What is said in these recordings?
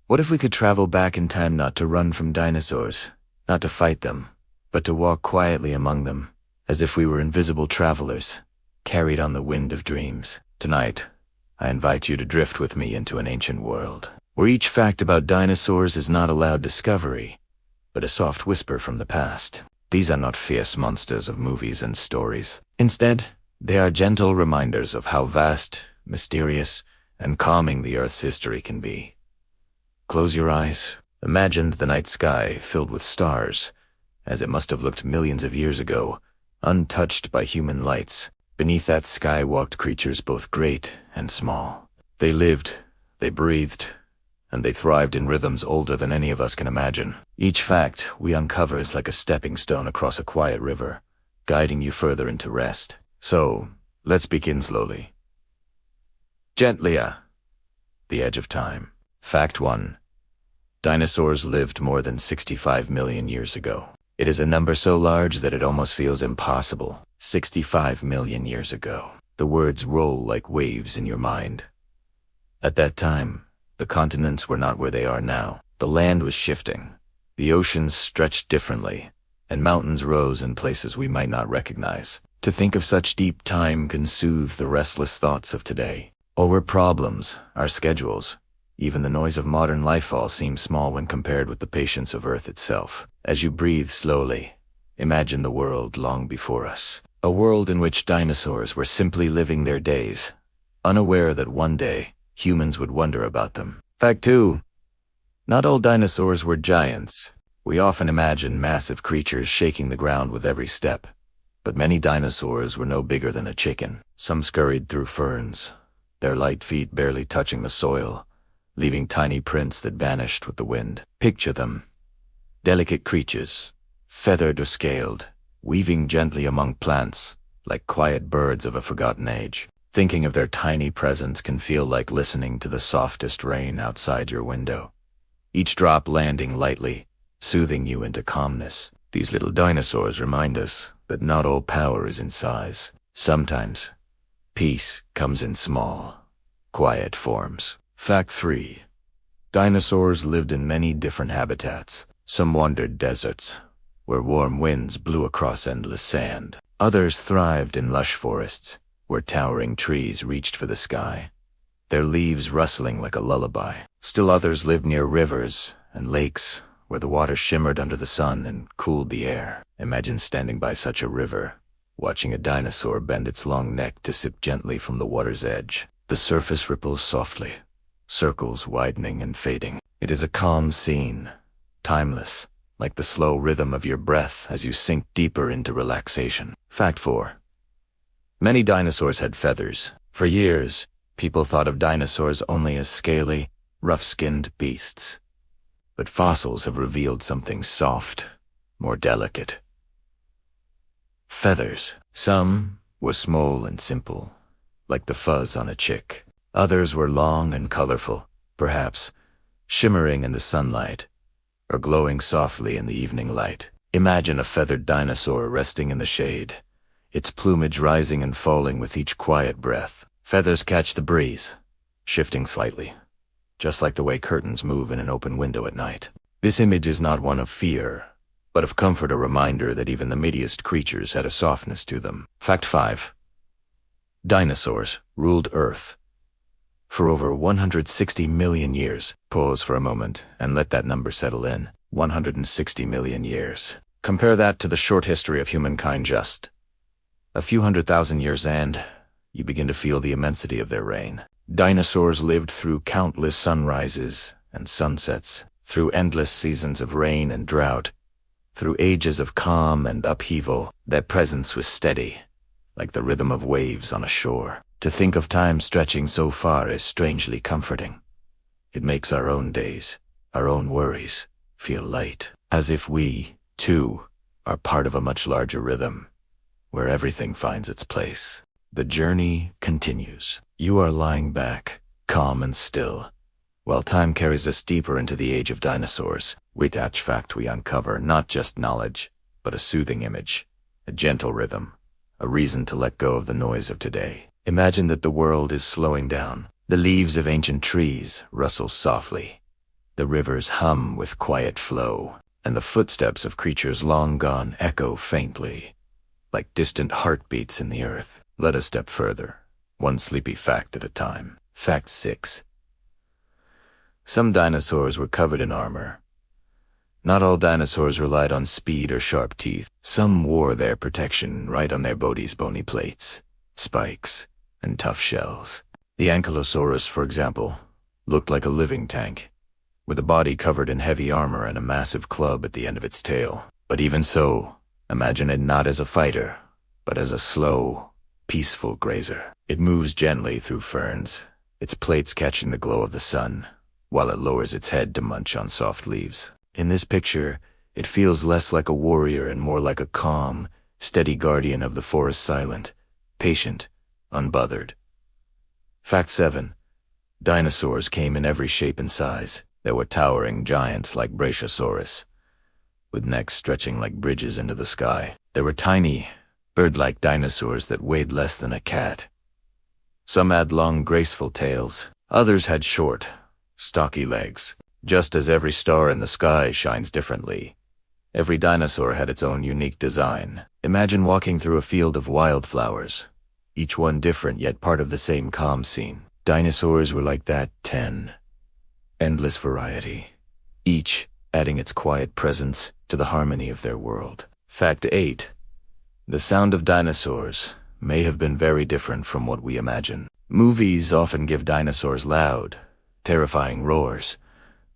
What if we could travel back in time, not to run from dinosaurs, not to fight them, but to walk quietly among them, as if we were invisible travelers, carried on the wind of dreams? Tonight, I invite you to drift with me into an ancient world, where each fact about dinosaurs is not a loud discovery, but a soft whisper from the past. These are not fierce monsters of movies and stories. Instead, they are gentle reminders of how vast, mysterious, and calming the Earth's history can be. Close your eyes. Imagine the night sky filled with stars, as it must have looked millions of years ago, untouched by human lights. Beneath that sky walked creatures both great and small. They lived, they breathed, and they thrived in rhythms older than any of us can imagine. Each fact we uncover is like a stepping stone across a quiet river, guiding you further into rest. So, let's begin slowly. Gently, the edge of time. Fact 1. Dinosaurs lived more than 65 million years ago. It is a number so large that it almost feels impossible. 65 million years ago. The words roll like waves in your mind. At that time, the continents were not where they are now. The land was shifting. The oceans stretched differently, and mountains rose in places we might not recognize. To think of such deep time can soothe the restless thoughts of today. Our problems, our schedules, even the noise of modern life all seem small when compared with the patience of Earth itself. As you breathe slowly, imagine the world long before us. A world in which dinosaurs were simply living their days, unaware that one day humans would wonder about them. Fact 2. Not all dinosaurs were giants. We often imagine massive creatures shaking the ground with every step, but many dinosaurs were no bigger than a chicken. Some scurried through ferns, their light feet barely touching the soil, leaving tiny prints that vanished with the wind. Picture them. Delicate creatures, feathered or scaled, weaving gently among plants, like quiet birds of a forgotten age. Thinking of their tiny presence can feel like listening to the softest rain outside your window, each drop landing lightly, soothing you into calmness. These little dinosaurs remind us that not all power is in size. Sometimes, peace comes in small, quiet forms. Fact 3. Dinosaurs lived in many different habitats. Some wandered deserts, where warm winds blew across endless sand. Others thrived in lush forests, where towering trees reached for the sky, their leaves rustling like a lullaby. Still others lived near rivers and lakes, where the water shimmered under the sun and cooled the air. Imagine standing by such a river, watching a dinosaur bend its long neck to sip gently from the water's edge. The surface ripples softly, circles widening and fading. It is a calm scene, timeless, like the slow rhythm of your breath as you sink deeper into relaxation. Fact 4. Many dinosaurs had feathers. For years, people thought of dinosaurs only as scaly, rough-skinned beasts. But fossils have revealed something soft, more delicate. Feathers. Some were small and simple, like the fuzz on a chick. Others were long and colorful, perhaps shimmering in the sunlight, or glowing softly in the evening light. Imagine a feathered dinosaur resting in the shade, its plumage rising and falling with each quiet breath. Feathers catch the breeze, shifting slightly, just like the way curtains move in an open window at night. This image is not one of fear, but of comfort, a reminder that even the mightiest creatures had a softness to them. Fact 5. Dinosaurs ruled Earth for over 160 million years. Pause for a moment and let that number settle in. 160 million years. Compare that to the short history of humankind, just a few 100,000 years, and you begin to feel the immensity of their reign. Dinosaurs lived through countless sunrises and sunsets, through endless seasons of rain and drought, through ages of calm and upheaval. Their presence was steady, like the rhythm of waves on a shore. To think of time stretching so far is strangely comforting. It makes our own days, our own worries, feel light, as if we, too, are part of a much larger rhythm, where everything finds its place. The journey continues. You are lying back, calm and still, while time carries us deeper into the age of dinosaurs. With each fact we uncover not just knowledge, but a soothing image, a gentle rhythm, a reason to let go of the noise of today. Imagine that the world is slowing down. The leaves of ancient trees rustle softly, The rivers hum with quiet flow, and the footsteps of creatures long gone echo faintly, like distant heartbeats in the earth. Let us step further, one sleepy fact at a time. Fact 6. Some dinosaurs were covered in armor. Not all dinosaurs relied on speed or sharp teeth. Some wore their protection right on their body's bony plates, spikes, and tough shells. The Ankylosaurus, for example, looked like a living tank, with a body covered in heavy armor and a massive club at the end of its tail. But even so, imagine it not as a fighter, but as a slow, peaceful grazer. It moves gently through ferns, its plates catching the glow of the sun, while it lowers its head to munch on soft leaves. In this picture, it feels less like a warrior and more like a calm, steady guardian of the forest, silent, patient, unbothered. Fact 7. Dinosaurs came in every shape and size. There were towering giants like Brachiosaurus, with necks stretching like bridges into the sky. There were tiny, bird-like dinosaurs that weighed less than a cat. Some had long, graceful tails. Others had short, stocky legs. Just as every star in the sky shines differently, every dinosaur had its own unique design. Imagine walking through a field of wildflowers, each one different yet part of the same calm scene. Dinosaurs were like that. 10. Endless variety, each adding its quiet presence to the harmony of their world. Fact 8. The sound of dinosaurs may have been very different from what we imagine. Movies often give dinosaurs loud, terrifying roars,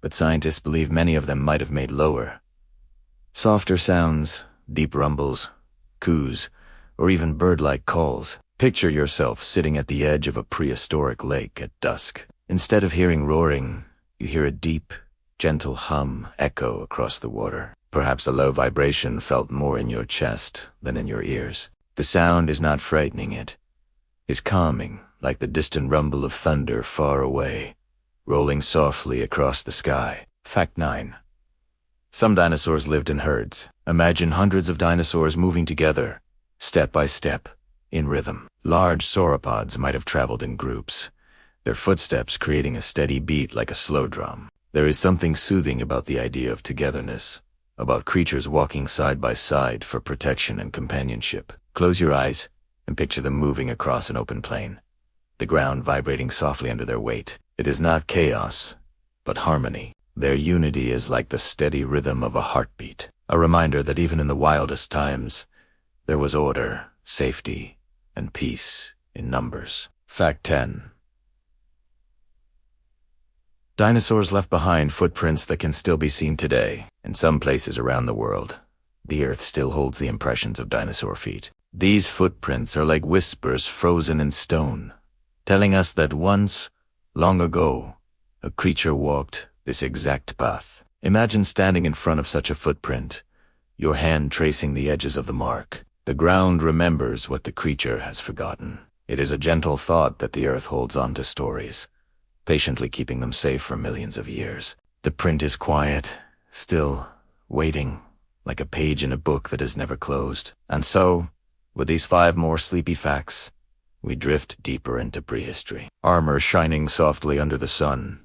but scientists believe many of them might have made lower, softer sounds, deep rumbles, coos, or even bird-like calls. Picture yourself sitting at the edge of a prehistoric lake at dusk. Instead of hearing roaring, you hear a deep, gentle hum echo across the water. Perhaps a low vibration felt more in your chest than in your ears. The sound is not frightening, it is calming, like the distant rumble of thunder far away, rolling softly across the sky. Fact 9. Some dinosaurs lived in herds. Imagine hundreds of dinosaurs moving together, step by step, in rhythm. Large sauropods might have traveled in groups, their footsteps creating a steady beat like a slow drum. There is something soothing about the idea of togetherness, about creatures walking side by side for protection and companionship. Close your eyes and picture them moving across an open plain, the ground vibrating softly under their weight. It is not chaos, but harmony. Their unity is like the steady rhythm of a heartbeat, a reminder that even in the wildest times, there was order, safety, and peace in numbers. Fact 10. Dinosaurs left behind footprints that can still be seen today. In some places around the world, the earth still holds the impressions of dinosaur feet. These footprints are like whispers frozen in stone, telling us that once, long ago, a creature walked this exact path. Imagine standing in front of such a footprint, your hand tracing the edges of the mark. The ground remembers what the creature has forgotten. It is a gentle thought that the earth holds on to stories, patiently keeping them safe for millions of years. The print is quiet, still, waiting, like a page in a book that is never closed. And so, with these 5 more sleepy facts, we drift deeper into prehistory. Armor shining softly under the sun,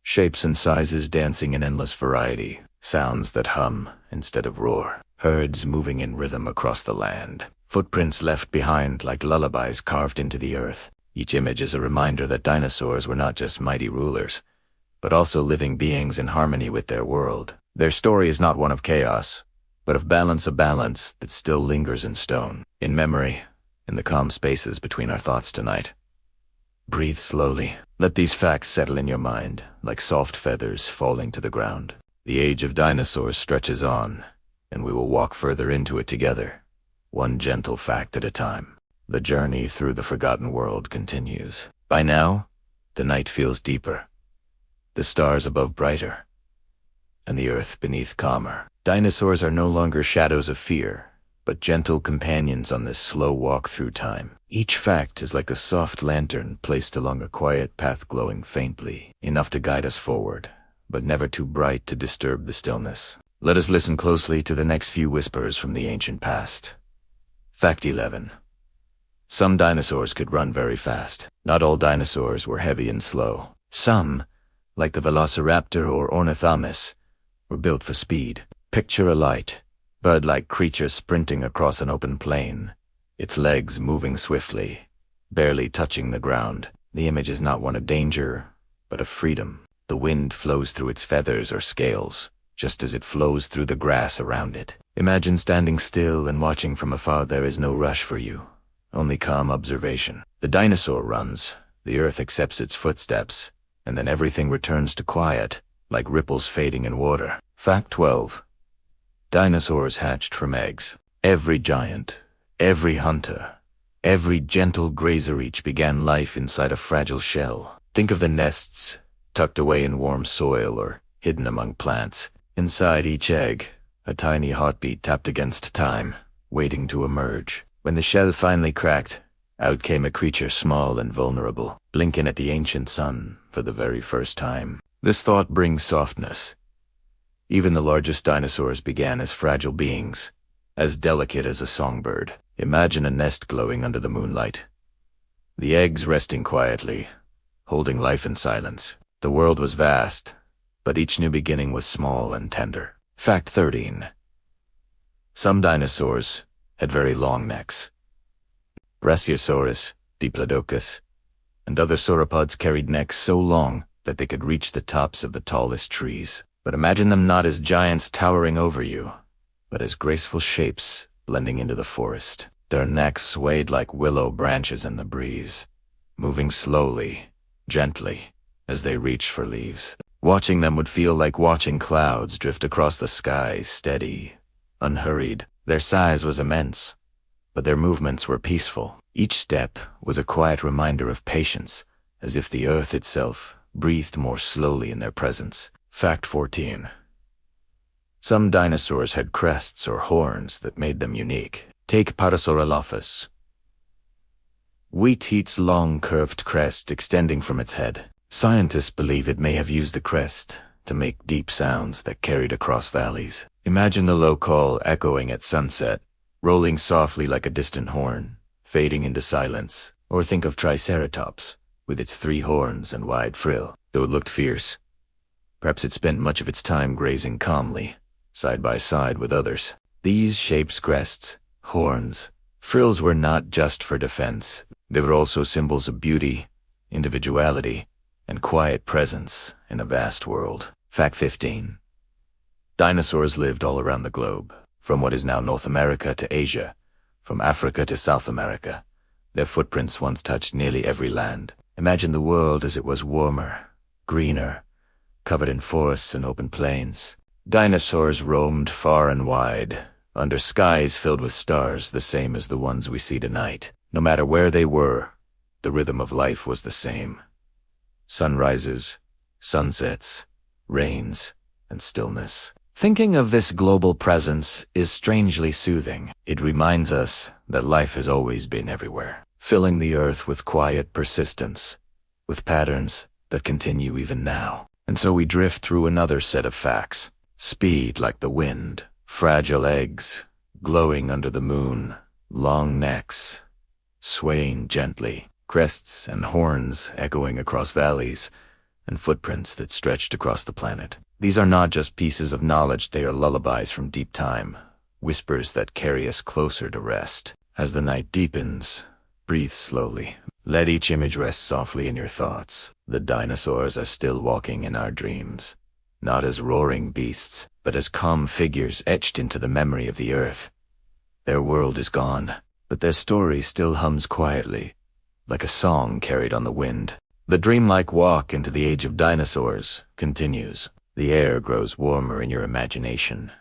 shapes and sizes dancing in endless variety, sounds that hum instead of roar, herds moving in rhythm across the land, footprints left behind like lullabies carved into the earth. Each image is a reminder that dinosaurs were not just mighty rulers, but also living beings in harmony with their world. Their story is not one of chaos, but of balance, a balance that still lingers in stone, in memory, in the calm spaces between our thoughts tonight. Breathe slowly. Let these facts settle in your mind, like soft feathers falling to the ground. The age of dinosaurs stretches on, and we will walk further into it together, one gentle fact at a time. The journey through the forgotten world continues. By now, the night feels deeper, the stars above brighter, and the earth beneath calmer. Dinosaurs are no longer shadows of fear, but gentle companions on this slow walk through time. Each fact is like a soft lantern placed along a quiet path, glowing faintly, enough to guide us forward, but never too bright to disturb the stillness. Let us listen closely to the next few whispers from the ancient past. Fact 11. Some dinosaurs could run very fast. Not all dinosaurs were heavy and slow. Some, like the velociraptor or ornithomimus, were built for speed. Picture a light, bird-like creature sprinting across an open plain, its legs moving swiftly, barely touching the ground. The image is not one of danger, but of freedom. The wind flows through its feathers or scales, just as it flows through the grass around it. Imagine standing still and watching from afar. There is no rush for you, only calm observation. The dinosaur runs, the earth accepts its footsteps, and then everything returns to quiet, like ripples fading in water. Fact 12. Dinosaurs hatched from eggs. Every giant, every hunter, every gentle grazer each began life inside a fragile shell. Think of the nests, tucked away in warm soil or hidden among plants. Inside each egg, a tiny heartbeat tapped against time, waiting to emerge. When the shell finally cracked, out came a creature small and vulnerable, blinking at the ancient sun for the very first time. This thought brings softness. Even the largest dinosaurs began as fragile beings, as delicate as a songbird. Imagine a nest glowing under the moonlight. The eggs resting quietly, holding life in silence. The world was vast, but each new beginning was small and tender. Fact 13. Some dinosaurs had very long necks. Brachiosaurus, Diplodocus, and other sauropods carried necks so long that they could reach the tops of the tallest trees. But imagine them not as giants towering over you, but as graceful shapes blending into the forest. Their necks swayed like willow branches in the breeze, moving slowly, gently, as they reached for leaves. Watching them would feel like watching clouds drift across the sky, steady, unhurried. Their size was immense, but their movements were peaceful. Each step was a quiet reminder of patience, as if the earth itself breathed more slowly in their presence. Fact 14. Some dinosaurs had crests or horns that made them unique. Take Parasaurolophus. Wheat-Heat's long curved crest extending from its head. Scientists believe it may have used the crest to make deep sounds that carried across valleys. Imagine the low call echoing at sunset, rolling softly like a distant horn, fading into silence. Or think of Triceratops, with its 3 horns and wide frill. Though it looked fierce, perhaps it spent much of its time grazing calmly, side by side with others. These shapes, crests, horns, frills were not just for defense. They were also symbols of beauty, individuality, and quiet presence in a vast world. Fact 15. Dinosaurs lived all around the globe, from what is now North America to Asia, from Africa to South America. Their footprints once touched nearly every land. Imagine the world as it was warmer, greener, covered in forests and open plains. Dinosaurs roamed far and wide, under skies filled with stars the same as the ones we see tonight. No matter where they were, the rhythm of life was the same. Sunrises, sunsets, rains, and stillness. Thinking of this global presence is strangely soothing. It reminds us that life has always been everywhere, filling the earth with quiet persistence, with patterns that continue even now. And so we drift through another set of facts. Speed like the wind, fragile eggs, glowing under the moon, long necks, swaying gently, crests and horns echoing across valleys, and footprints that stretched across the planet. These are not just pieces of knowledge, they are lullabies from deep time, whispers that carry us closer to rest. As the night deepens, breathe slowly. Let each image rest softly in your thoughts. The dinosaurs are still walking in our dreams, not as roaring beasts, but as calm figures etched into the memory of the earth. Their world is gone, but their story still hums quietly, like a song carried on the wind. The dreamlike walk into the age of dinosaurs continues. The air grows warmer in your imagination,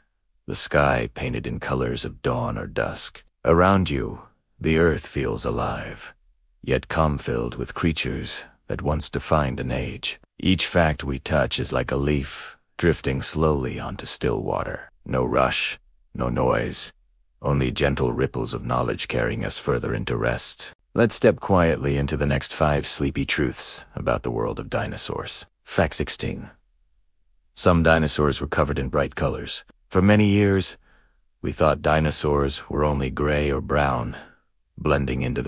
the sky painted in colors of dawn or dusk. Around you, the earth feels alive, yet calm-filled with creatures that once defined an age. Each fact we touch is like a leaf drifting slowly onto still water. No rush, no noise, only gentle ripples of knowledge carrying us further into rest. Let's step quietly into the next 5 sleepy truths about the world of dinosaurs. Fact 16. Some dinosaurs were covered in bright colors. For many years, we thought dinosaurs were only gray or brown, blending into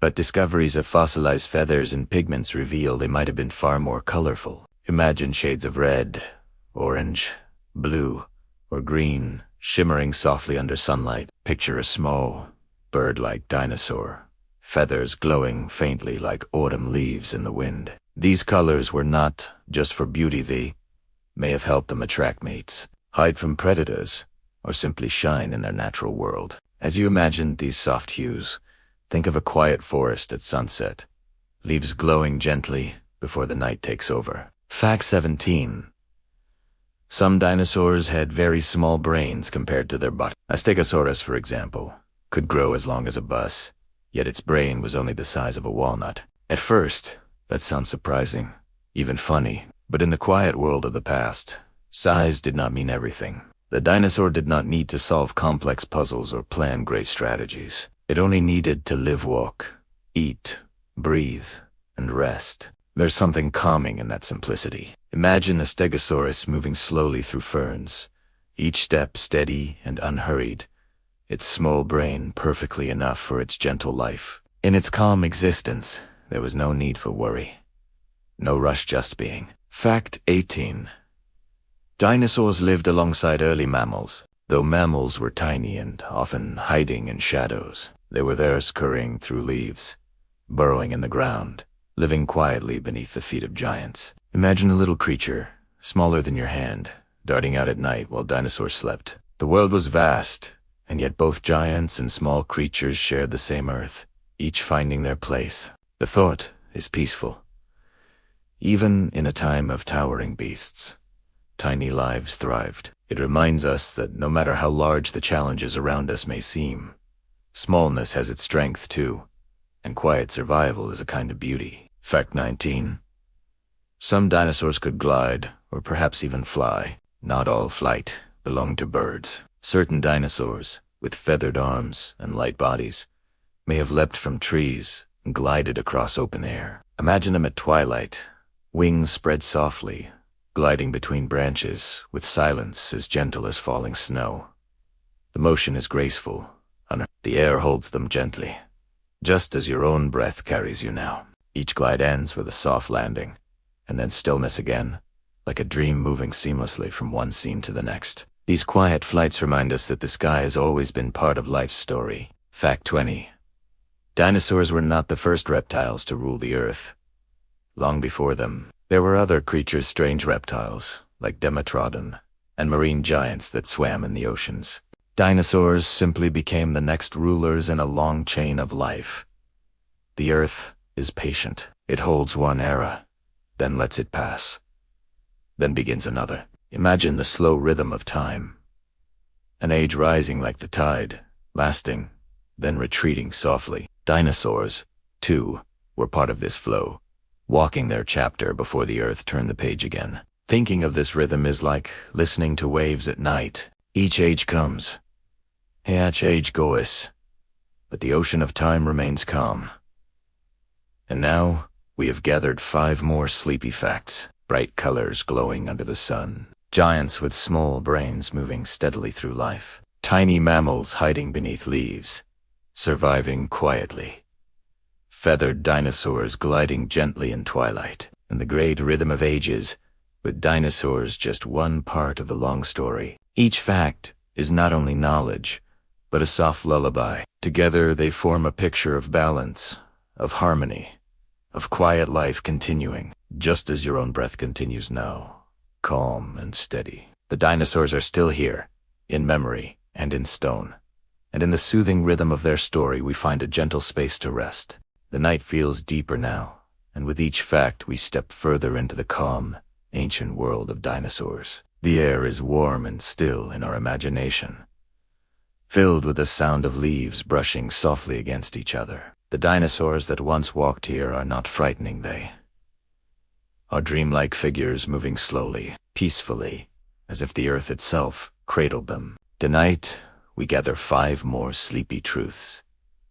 but discoveries of fossilized feathers and pigments reveal they might have been far more colorful. Imagine shades of red, orange, blue, or green shimmering softly under sunlight. Picture a small, bird-like dinosaur, feathers glowing faintly like autumn leaves in the wind. These colors were not just for beauty. They may have helped them attract mates, hide from predators, or simply shine in their natural world. As you imagine these soft hues, think of a quiet forest at sunset, leaves glowing gently before the night takes over. Fact 17. Some dinosaurs had very small brains compared to their body. A stegosaurus, for example, could grow as long as a bus, yet its brain was only the size of a walnut. At first, that sounds surprising, even funny, but in the quiet world of the past, size did not mean everything. The dinosaur did not need to solve complex puzzles or plan great strategies. It only needed to live, walk, eat, breathe, and rest. There's something calming in that simplicity. Imagine a stegosaurus moving slowly through ferns, each step steady and unhurried, its small brain perfectly enough for its gentle life. In its calm existence, there was no need for worry. No rush, just being. Fact 18. Dinosaurs lived alongside early mammals. Though mammals were tiny and often hiding in shadows, they were there scurrying through leaves, burrowing in the ground, living quietly beneath the feet of giants. Imagine a little creature, smaller than your hand, darting out at night while dinosaurs slept. The world was vast, and yet both giants and small creatures shared the same earth, each finding their place. The thought is peaceful. Even in a time of towering beasts, tiny lives thrived. It reminds us that no matter how large the challenges around us may seem, smallness has its strength too, and quiet survival is a kind of beauty. Fact 19. Some dinosaurs could glide, or perhaps even fly. Not all flight belonged to birds. Certain dinosaurs, with feathered arms and light bodies, may have leapt from trees and glided across open air. Imagine them at twilight, wings spread softly, gliding between branches with silence as gentle as falling snow. The motion is graceful, the air holds them gently, just as your own breath carries you now. Each glide ends with a soft landing, and then stillness again, like a dream moving seamlessly from one scene to the next. These quiet flights remind us that the sky has always been part of life's story. Fact 20. Dinosaurs were not the first reptiles to rule the earth. Long before them, there were other creatures, strange reptiles, like Dimetrodon, and marine giants that swam in the oceans. Dinosaurs simply became the next rulers in a long chain of life. The earth is patient. It holds one era, then lets it pass. Then begins another. Imagine the slow rhythm of time. An age rising like the tide, lasting, then retreating softly. Dinosaurs, too, were part of this flow, walking their chapter before the earth turned the page again. Thinking of this rhythm is like listening to waves at night. Each age comes, each age goes, but the ocean of time remains calm. And now, we have gathered 5 more sleepy facts. Bright colors glowing under the sun. Giants with small brains moving steadily through life. Tiny mammals hiding beneath leaves, surviving quietly. Feathered dinosaurs gliding gently in twilight. And the great rhythm of ages, with dinosaurs just one part of the long story. Each fact is not only knowledge, but a soft lullaby. Together they form a picture of balance, of harmony, of quiet life continuing, just as your own breath continues now, calm and steady. The dinosaurs are still here, in memory and in stone, and in the soothing rhythm of their story we find a gentle space to rest. The night feels deeper now, and with each fact we step further into the calm, ancient world of dinosaurs. The air is warm and still in our imagination, filled with the sound of leaves brushing softly against each other. The dinosaurs that once walked here are not frightening, they are dreamlike figures moving slowly, peacefully, as if the earth itself cradled them. Tonight, we gather 5 more sleepy truths,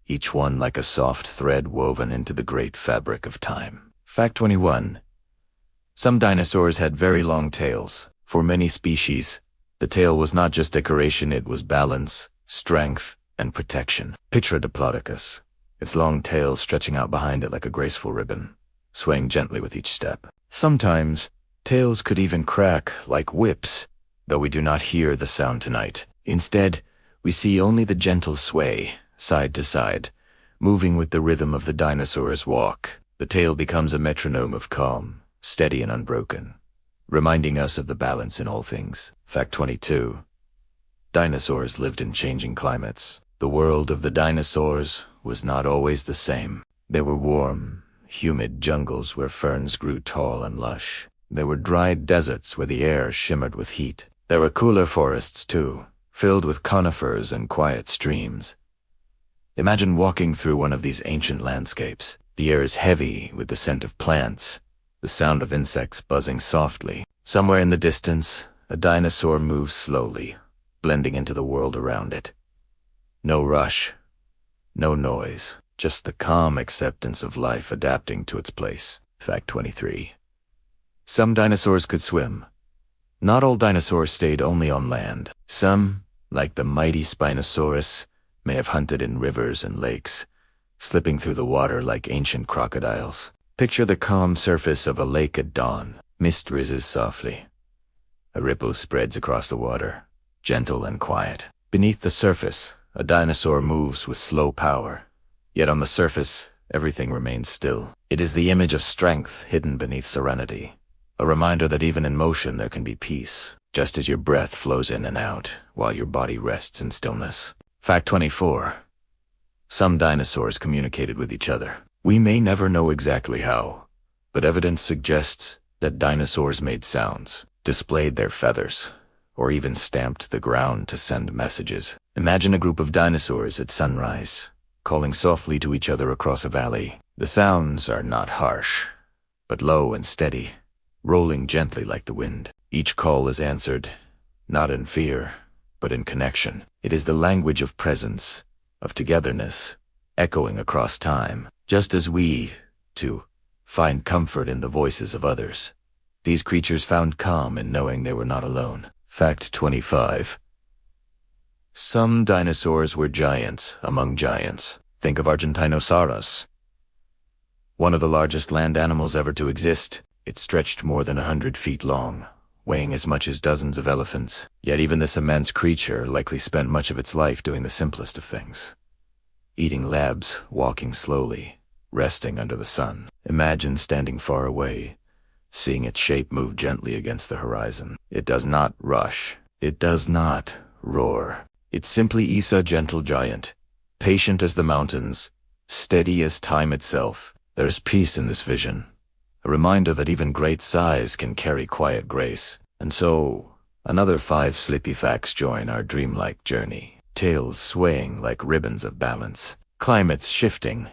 each one like a soft thread woven into the great fabric of time. Fact 21. Some dinosaurs had very long tails. For many species, the tail was not just decoration, it was balance, strength, and protection. Picture a Diplodocus, its long tail stretching out behind it like a graceful ribbon, swaying gently with each step. Sometimes, Tails could even crack like whips, though we do not hear the sound tonight. Instead, we see only the gentle sway, side to side, moving with the rhythm of the dinosaur's walk. The tail becomes a metronome of calm, steady and unbroken, reminding us of the balance in all things. Fact 22. Dinosaurs lived in changing climates. The world of the dinosaurs was not always the same. There were warm, humid jungles where ferns grew tall and lush. There were dried deserts where the air shimmered with heat. There were cooler forests, too, filled with conifers and quiet streams. Imagine walking through one of these ancient landscapes. The air is heavy with the scent of plants, the sound of insects buzzing softly. Somewhere in the distance, a dinosaur moves slowly, blending into the world around it. No rush, no noise, just the calm acceptance of life adapting to its place. Fact 23. Some dinosaurs could swim. Not all dinosaurs stayed only on land. Some, like the mighty Spinosaurus, may have hunted in rivers and lakes, slipping through the water like ancient crocodiles. Picture the calm surface of a lake at dawn. Mist rises softly. A ripple spreads across the water, gentle and quiet. Beneath the surface, a dinosaur moves with slow power. Yet on the surface, everything remains still. It is the image of strength hidden beneath serenity, a reminder that even in motion there can be peace, just as your breath flows in and out while your body rests in stillness. Fact 24. Some dinosaurs communicated with each other. We may never know exactly how, but evidence suggests that dinosaurs made sounds, displayed their feathers, or even stamped the ground to send messages. Imagine a group of dinosaurs at sunrise, calling softly to each other across a valley. The sounds are not harsh, but low and steady, rolling gently like the wind. Each call is answered, not in fear, but in connection. It is the language of presence, of togetherness, echoing across time. Just as we, too, find comfort in the voices of others, these creatures found calm in knowing they were not alone. Fact 25. Some dinosaurs were giants among giants. Think of Argentinosaurus, one of the largest land animals ever to exist. It stretched more than 100 feet long, weighing as much as dozens of elephants. Yet even this immense creature likely spent much of its life doing the simplest of things: eating labs, walking slowly, resting under the sun. Imagine standing far away, seeing its shape move gently against the horizon. It does not rush. It does not roar. It simply is a gentle giant, patient as the mountains, steady as time itself. There is peace in this vision, a reminder that even great size can carry quiet grace. And so, another 5 sleepy facts join our dreamlike journey. Tails swaying like ribbons of balance. Climates shifting,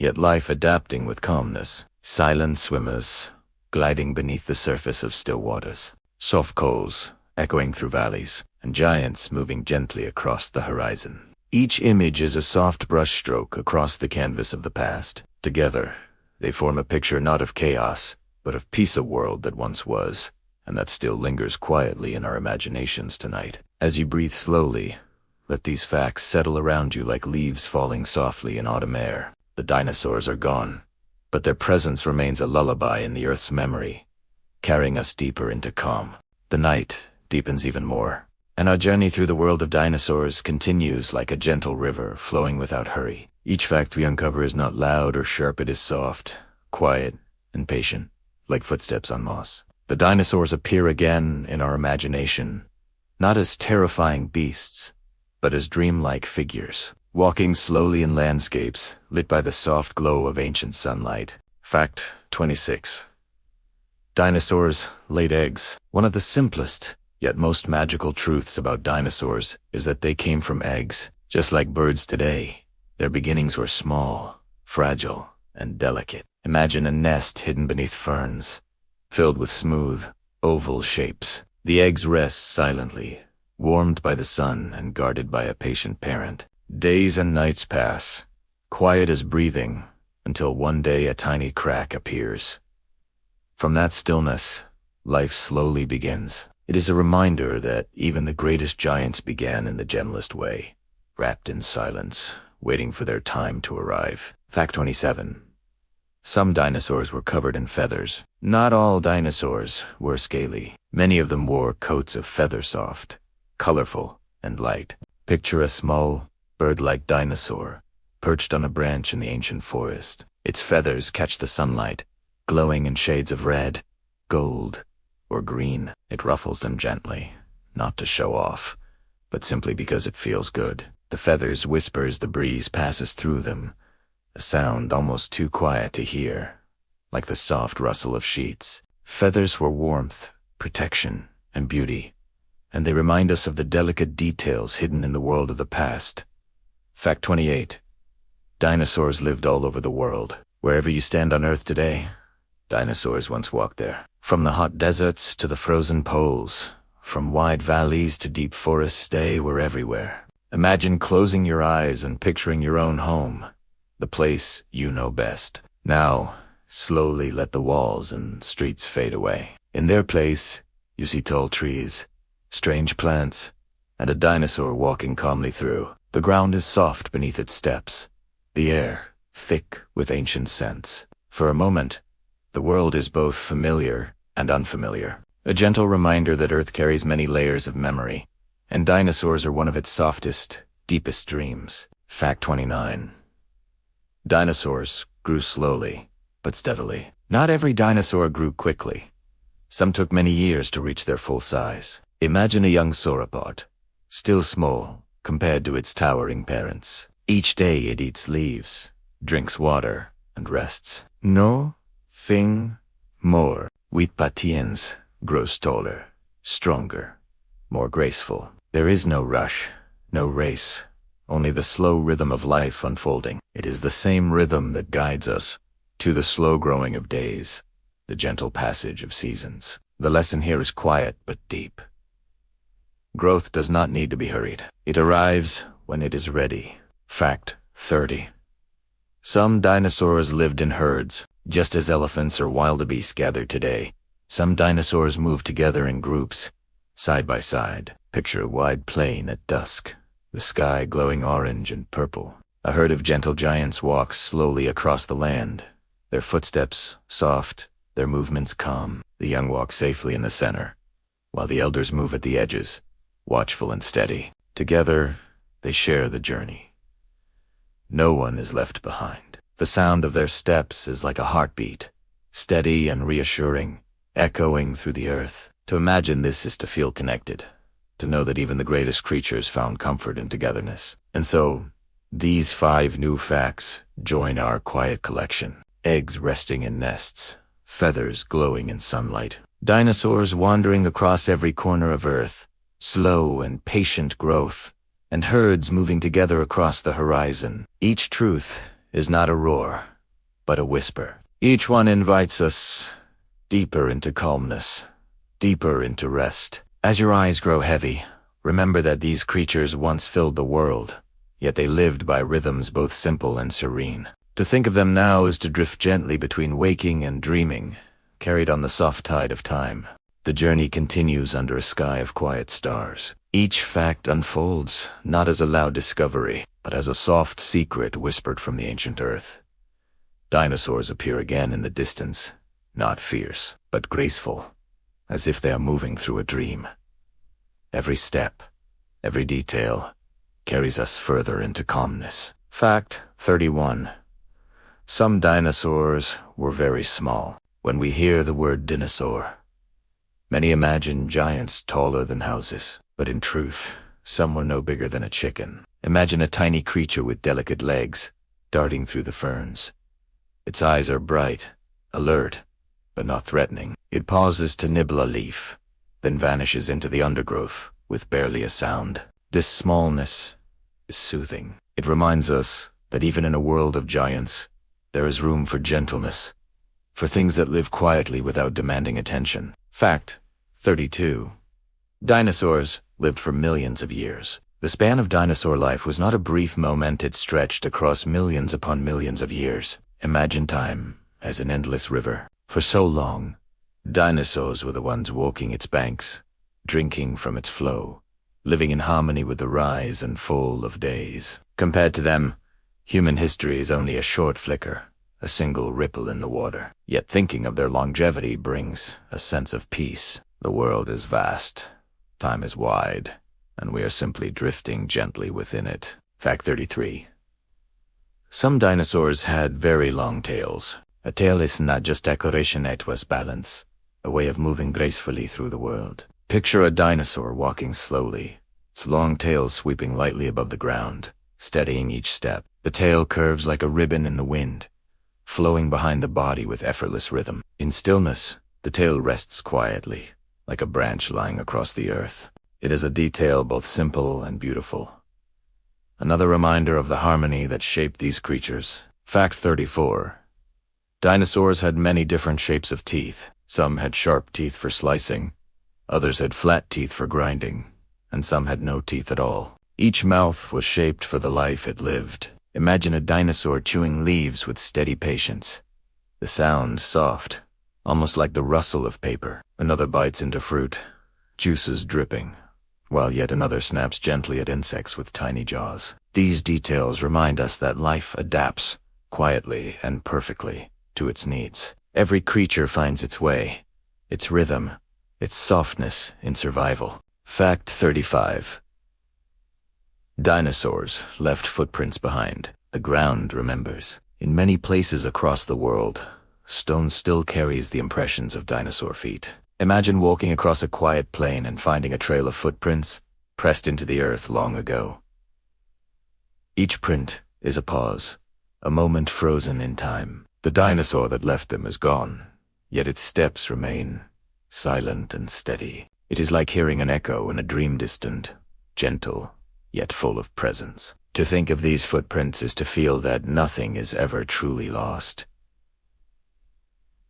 yet life adapting with calmness. Silent swimmers, gliding beneath the surface of still waters. Soft calls, echoing through valleys, and giants moving gently across the horizon. Each image is a soft brushstroke across the canvas of the past. Together, they form a picture not of chaos, but of peace, a world that once was, and that still lingers quietly in our imaginations tonight. As you breathe slowly, let these facts settle around you like leaves falling softly in autumn air. The dinosaurs are gone, but their presence remains a lullaby in the Earth's memory, carrying us deeper into calm. The night deepens even more, and our journey through the world of dinosaurs continues like a gentle river flowing without hurry. Each fact we uncover is not loud or sharp. It is soft, quiet, and patient, like footsteps on moss. The dinosaurs appear again in our imagination, not as terrifying beasts, but as dreamlike figures, walking slowly in landscapes lit by the soft glow of ancient sunlight. Fact 26. Dinosaurs laid eggs. One of the simplest, yet most magical truths about dinosaurs is that they came from eggs. Just like birds today, their beginnings were small, fragile, and delicate. Imagine a nest hidden beneath ferns, filled with smooth, oval shapes. The eggs rest silently, warmed by the sun and guarded by a patient parent. Days and nights pass, quiet as breathing, until one day a tiny crack appears. From that stillness, life slowly begins. It is a reminder that even the greatest giants began in the gentlest way, wrapped in silence, waiting for their time to arrive. Fact 27. Some dinosaurs were covered in feathers. Not all dinosaurs were scaly. Many of them wore coats of feather, soft, colorful, and light. Picture a small, bird-like dinosaur perched on a branch in the ancient forest. Its feathers catch the sunlight, glowing in shades of red, gold, or green. It ruffles them gently, not to show off, but simply because it feels good. The feathers whisper as the breeze passes through them, a sound almost too quiet to hear, like the soft rustle of sheets. Feathers were warmth, protection, and beauty, and they remind us of the delicate details hidden in the world of the past. Fact 28. Dinosaurs lived all over the world. Wherever you stand on Earth today, dinosaurs once walked there. From the hot deserts to the frozen poles, from wide valleys to deep forests, they were everywhere. Imagine closing your eyes and picturing your own home, the place you know best. Now, slowly let the walls and streets fade away. In their place, you see tall trees, strange plants, and a dinosaur walking calmly through. The ground is soft beneath its steps, the air thick with ancient scents. For a moment, the world is both familiar and unfamiliar. A gentle reminder that Earth carries many layers of memory, and dinosaurs are one of its softest, deepest dreams. Fact 29. Dinosaurs grew slowly, but steadily. Not every dinosaur grew quickly. Some took many years to reach their full size. Imagine a young sauropod, still small compared to its towering parents. Each day it eats leaves, drinks water, and rests. No thing more. Wheatpatiens grows taller, stronger, more graceful. There is no rush, no race, only the slow rhythm of life unfolding. It is the same rhythm that guides us to the slow growing of days, the gentle passage of seasons. The lesson here is quiet but deep. Growth does not need to be hurried. It arrives when it is ready. Fact 30. Some dinosaurs lived in herds, just as elephants or wildebeests gather today. Some dinosaurs moved together in groups, side by side. Picture a wide plain at dusk, the sky glowing orange and purple. A herd of gentle giants walks slowly across the land, their footsteps soft, their movements calm. The young walk safely in the center, while the elders move at the edges, watchful and steady. Together, they share the journey. No one is left behind. The sound of their steps is like a heartbeat, steady and reassuring, echoing through the earth. To imagine this is to feel connected, to know that even the greatest creatures found comfort in togetherness. And so, these 5 new facts join our quiet collection. Eggs resting in nests, feathers glowing in sunlight, dinosaurs wandering across every corner of Earth, slow and patient growth, and herds moving together across the horizon. Each truth is not a roar, but a whisper. Each one invites us deeper into calmness, deeper into rest. As your eyes grow heavy, remember that these creatures once filled the world, yet they lived by rhythms both simple and serene. To think of them now is to drift gently between waking and dreaming, carried on the soft tide of time. The journey continues under a sky of quiet stars. Each fact unfolds not as a loud discovery, but as a soft secret whispered from the ancient earth. Dinosaurs appear again in the distance, not fierce, but graceful, as if they are moving through a dream. Every step, every detail, carries us further into calmness. Fact 31. Some dinosaurs were very small. When we hear the word dinosaur, many imagine giants taller than houses. But in truth, some were no bigger than a chicken. Imagine a tiny creature with delicate legs, darting through the ferns. Its eyes are bright, alert, but not threatening. It pauses to nibble a leaf, then vanishes into the undergrowth with barely a sound. This smallness is soothing. It reminds us that even in a world of giants, there is room for gentleness, for things that live quietly without demanding attention. Fact 32. Dinosaurs lived for millions of years. The span of dinosaur life was not a brief moment, it stretched across millions upon millions of years. Imagine time as an endless river. For so long, dinosaurs were the ones walking its banks, drinking from its flow, living in harmony with the rise and fall of days. Compared to them, human history is only a short flicker, a single ripple in the water. Yet thinking of their longevity brings a sense of peace. The world is vast, time is wide, and we are simply drifting gently within it. Fact 33. Some dinosaurs had very long tails. A tail is not just decoration, it was balance, a way of moving gracefully through the world. Picture a dinosaur walking slowly, its long tail sweeping lightly above the ground, steadying each step. The tail curves like a ribbon in the wind, flowing behind the body with effortless rhythm. In stillness, the tail rests quietly, like a branch lying across the earth. It is a detail both simple and beautiful. Another reminder of the harmony that shaped these creatures. Fact 34. Dinosaurs had many different shapes of teeth. Some had sharp teeth for slicing, others had flat teeth for grinding, and some had no teeth at all. Each mouth was shaped for the life it lived. Imagine a dinosaur chewing leaves with steady patience. The sound soft, almost like the rustle of paper. Another bites into fruit, juices dripping, while yet another snaps gently at insects with tiny jaws. These details remind us that life adapts, quietly and perfectly, to its needs. Every creature finds its way, its rhythm, its softness in survival. Fact 35. Dinosaurs left footprints behind. The ground remembers. In many places across the world, stone still carries the impressions of dinosaur feet. Imagine walking across a quiet plain and finding a trail of footprints pressed into the earth long ago. Each print is a pause, a moment frozen in time. The dinosaur that left them is gone, yet its steps remain, silent and steady. It is like hearing an echo in a dream, distant, gentle, yet full of presence. To think of these footprints is to feel that nothing is ever truly lost.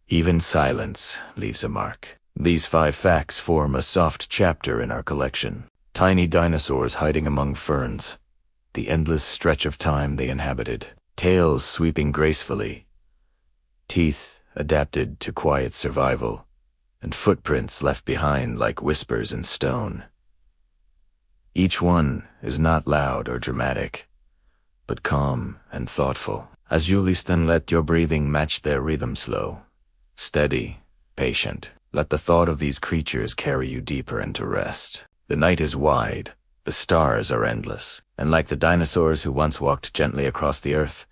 Even silence leaves a mark. These 5 facts form a soft chapter in our collection. Tiny dinosaurs hiding among ferns, the endless stretch of time they inhabited, tails sweeping gracefully, teeth adapted to quiet survival, and footprints left behind like whispers in stone. Each one is not loud or dramatic, but calm and thoughtful. As you listen, let your breathing match their rhythm, slow, steady, patient. Let the thought of these creatures carry you deeper into rest. The night is wide, the stars are endless, and like the dinosaurs who once walked gently across the earth,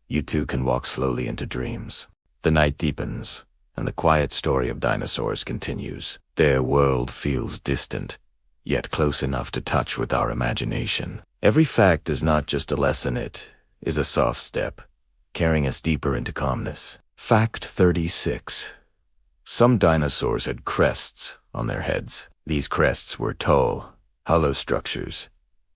you too can walk slowly into dreams. The night deepens, and the quiet story of dinosaurs continues. Their world feels distant, yet close enough to touch with our imagination. Every fact is not just a lesson, it is a soft step, carrying us deeper into calmness. Fact 36. Some dinosaurs had crests on their heads. These crests were tall, hollow structures,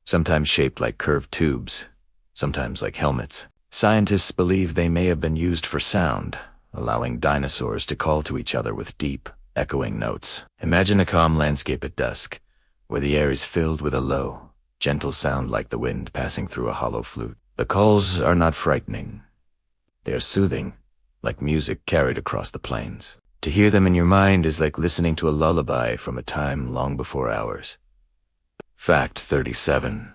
sometimes shaped like curved tubes, sometimes like helmets. Scientists believe they may have been used for sound, allowing dinosaurs to call to each other with deep, echoing notes. Imagine a calm landscape at dusk, where the air is filled with a low, gentle sound like the wind passing through a hollow flute. The calls are not frightening. They are soothing, like music carried across the plains. To hear them in your mind is like listening to a lullaby from a time long before ours. Fact 37.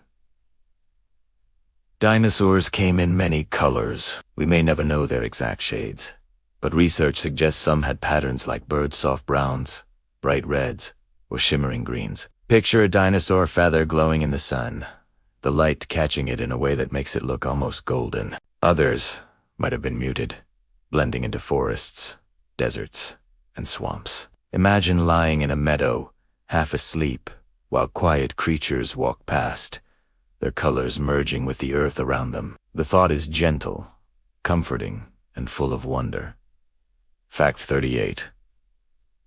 Dinosaurs came in many colors. We may never know their exact shades, but research suggests some had patterns like bird soft browns, bright reds, or shimmering greens. Picture a dinosaur feather glowing in the sun, the light catching it in a way that makes it look almost golden. Others might have been muted, blending into forests, deserts, and swamps. Imagine lying in a meadow, half asleep, while quiet creatures walk past, their colors merging with the earth around them. The thought is gentle, comforting, and full of wonder. Fact 38.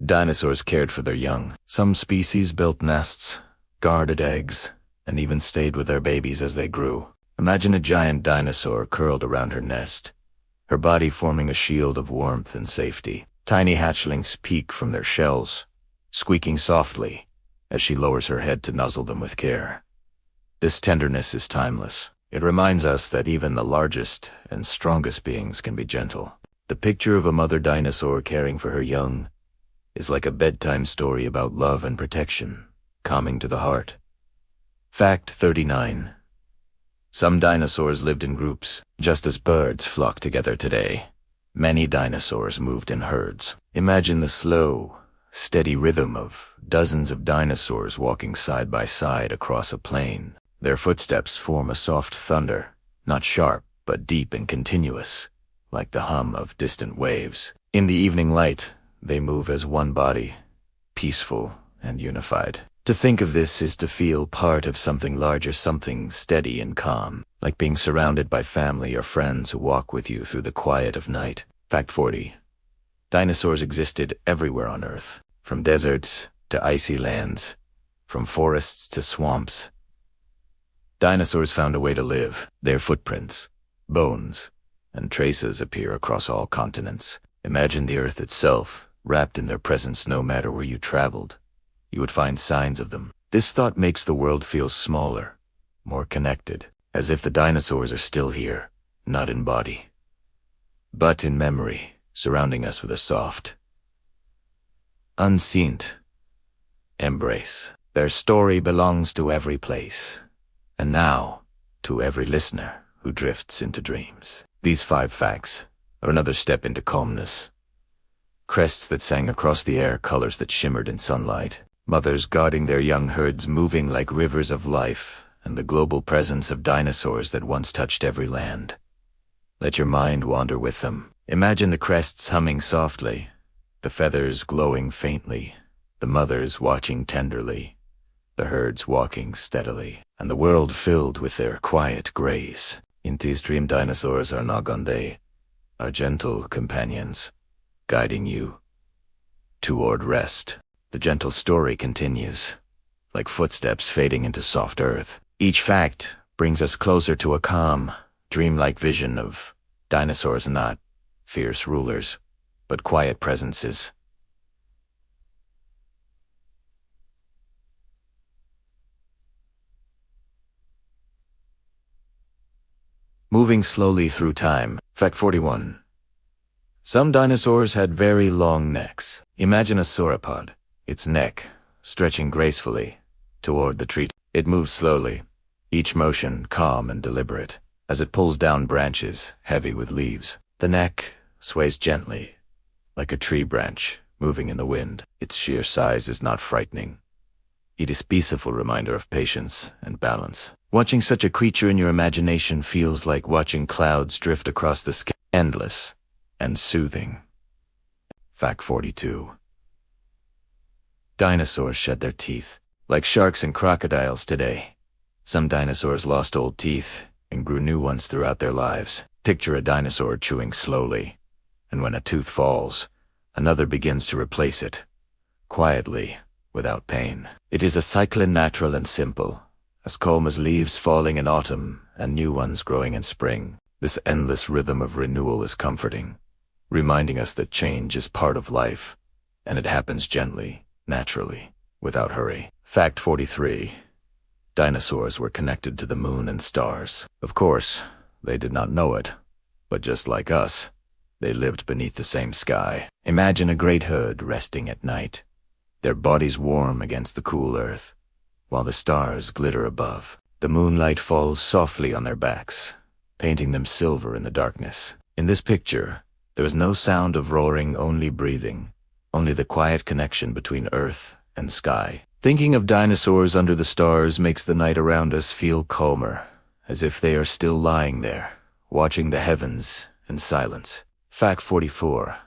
Dinosaurs cared for their young. Some species built nests, guarded eggs, and even stayed with their babies as they grew. Imagine a giant dinosaur curled around her nest, her body forming a shield of warmth and safety. Tiny hatchlings peek from their shells, squeaking softly as she lowers her head to nuzzle them with care. This tenderness is timeless. It reminds us that even the largest and strongest beings can be gentle. The picture of a mother dinosaur caring for her young is like a bedtime story about love and protection, calming to the heart. Fact 39. Some dinosaurs lived in groups, just as birds flock together today. Many dinosaurs moved in herds. Imagine the slow, steady rhythm of dozens of dinosaurs walking side by side across a plain. Their footsteps form a soft thunder, not sharp, but deep and continuous, like the hum of distant waves. In the evening light, they move as one body, peaceful and unified. To think of this is to feel part of something larger, something steady and calm, like being surrounded by family or friends who walk with you through the quiet of night. Fact 40. Dinosaurs existed everywhere on Earth, from deserts to icy lands, from forests to swamps. Dinosaurs found a way to live. Their footprints, bones, and traces appear across all continents. Imagine the Earth itself, wrapped in their presence. No matter where you traveled, you would find signs of them. This thought makes the world feel smaller, more connected, as if the dinosaurs are still here, not in body, but in memory, surrounding us with a soft, unseen embrace. Their story belongs to every place, and now to every listener who drifts into dreams. These 5 facts are another step into calmness. Crests that sang across the air, colors that shimmered in sunlight, mothers guarding their young herds moving like rivers of life, and the global presence of dinosaurs that once touched every land. Let your mind wander with them. Imagine the crests humming softly, the feathers glowing faintly, the mothers watching tenderly, the herds walking steadily, and the world filled with their quiet grace. In these dream, dinosaurs are Nagande, our gentle companions, guiding you toward rest. The gentle story continues, like footsteps fading into soft earth. Each fact brings us closer to a calm, dreamlike vision of dinosaurs, not fierce rulers, but quiet presences. Moving slowly through time. Fact 41. Some dinosaurs had very long necks. Imagine a sauropod, its neck stretching gracefully toward the tree. It moves slowly, each motion calm and deliberate, as it pulls down branches heavy with leaves. The neck sways gently, like a tree branch moving in the wind. Its sheer size is not frightening. It is a peaceful reminder of patience and balance. Watching such a creature in your imagination feels like watching clouds drift across the sky, endless and soothing. Fact 42. Dinosaurs shed their teeth, like sharks and crocodiles today. Some dinosaurs lost old teeth and grew new ones throughout their lives. Picture a dinosaur chewing slowly, and when a tooth falls, another begins to replace it, quietly, without pain. It is a cycle, natural and simple, as calm as leaves falling in autumn and new ones growing in spring. This endless rhythm of renewal is comforting, reminding us that change is part of life, and it happens gently, naturally, without hurry. Fact 43. Dinosaurs were connected to the moon and stars. Of course, they did not know it, but just like us, they lived beneath the same sky. Imagine a great herd resting at night, their bodies warm against the cool earth, while the stars glitter above. The moonlight falls softly on their backs, painting them silver in the darkness. In this picture, there is no sound of roaring, only breathing, only the quiet connection between earth and sky. Thinking of dinosaurs under the stars makes the night around us feel calmer, as if they are still lying there, watching the heavens in silence. Fact 44.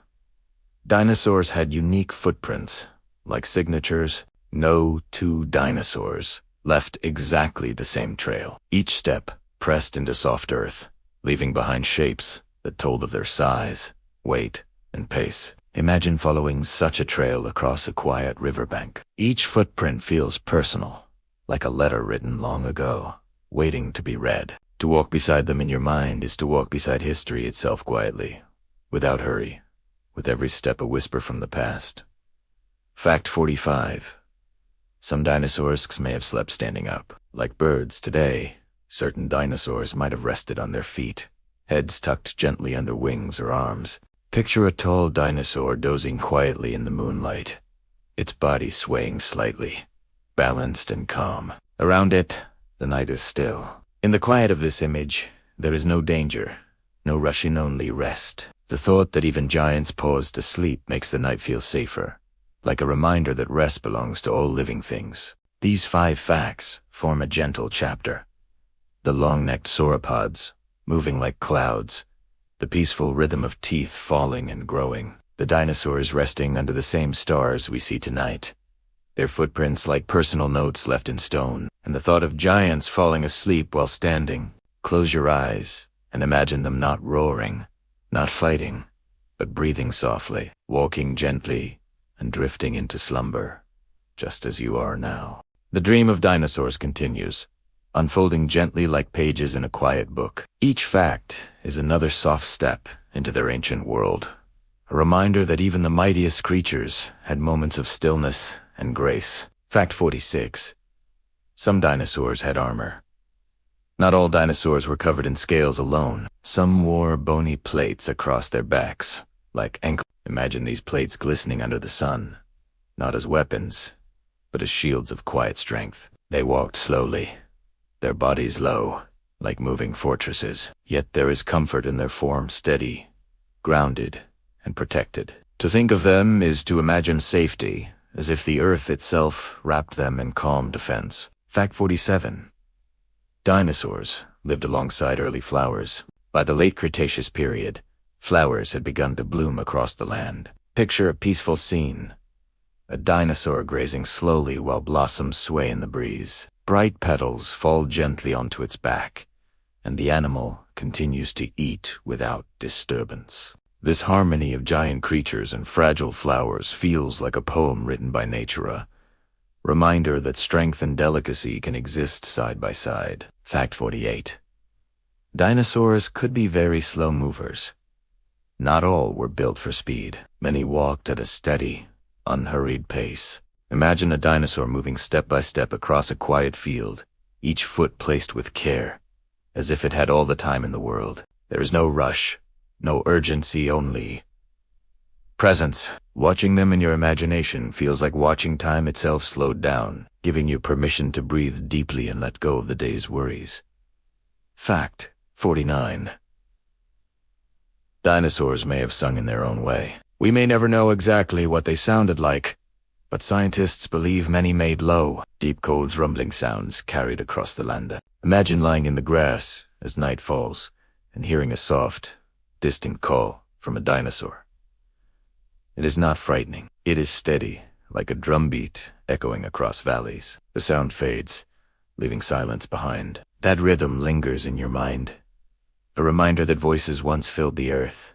Dinosaurs had unique footprints, like signatures. No 2 dinosaurs left exactly the same trail. Each step pressed into soft earth, leaving behind shapes that told of their size, weight, and pace. Imagine following such a trail across a quiet riverbank. Each footprint feels personal, like a letter written long ago, waiting to be read. To walk beside them in your mind is to walk beside history itself quietly, without hurry, with every step a whisper from the past. Fact 45. Some dinosaurs may have slept standing up. Like birds today, certain dinosaurs might have rested on their feet, heads tucked gently under wings or arms. Picture a tall dinosaur dozing quietly in the moonlight, its body swaying slightly, balanced and calm. Around it, the night is still. In the quiet of this image, there is no danger, no rushing, only rest. The thought that even giants pause to sleep makes the night feel safer, like a reminder that rest belongs to all living things. These 5 facts form a gentle chapter. The long-necked sauropods, moving like clouds, the peaceful rhythm of teeth falling and growing, the dinosaurs resting under the same stars we see tonight, their footprints like personal notes left in stone, and the thought of giants falling asleep while standing. Close your eyes and imagine them not roaring, not fighting, but breathing softly, walking gently, and drifting into slumber, just as you are now. The dream of dinosaurs continues, unfolding gently like pages in a quiet book. Each fact is another soft step into their ancient world, a reminder that even the mightiest creatures had moments of stillness and grace. Fact 46. Some dinosaurs had armor. Not all dinosaurs were covered in scales alone. Some wore bony plates across their backs, like ankle. Imagine these plates glistening under the sun, not as weapons, but as shields of quiet strength. They walked slowly, their bodies low, like moving fortresses. Yet there is comfort in their form, steady, grounded, and protected. To think of them is to imagine safety, as if the earth itself wrapped them in calm defense. Fact 47. Dinosaurs lived alongside early flowers. By the late Cretaceous period, flowers had begun to bloom across the land. Picture a peaceful scene. A dinosaur grazing slowly while blossoms sway in the breeze. Bright petals fall gently onto its back, and the animal continues to eat without disturbance. This harmony of giant creatures and fragile flowers feels like a poem written by nature, a reminder that strength and delicacy can exist side by side. Fact 48. Dinosaurs could be very slow movers. Not all were built for speed. Many walked at a steady, unhurried pace. Imagine a dinosaur moving step by step across a quiet field, each foot placed with care, as if it had all the time in the world. There is no rush, no urgency, only presence. Watching them in your imagination feels like watching time itself slowed down, giving you permission to breathe deeply and let go of the day's worries. Fact 49. Dinosaurs may have sung in their own way. We may never know exactly what they sounded like, but scientists believe many made low, deep cold rumbling sounds carried across the land. Imagine lying in the grass as night falls and hearing a soft, distant call from a dinosaur. It is not frightening. It is steady, like a drumbeat echoing across valleys. The sound fades, leaving silence behind. That rhythm lingers in your mind, a reminder that voices once filled the earth,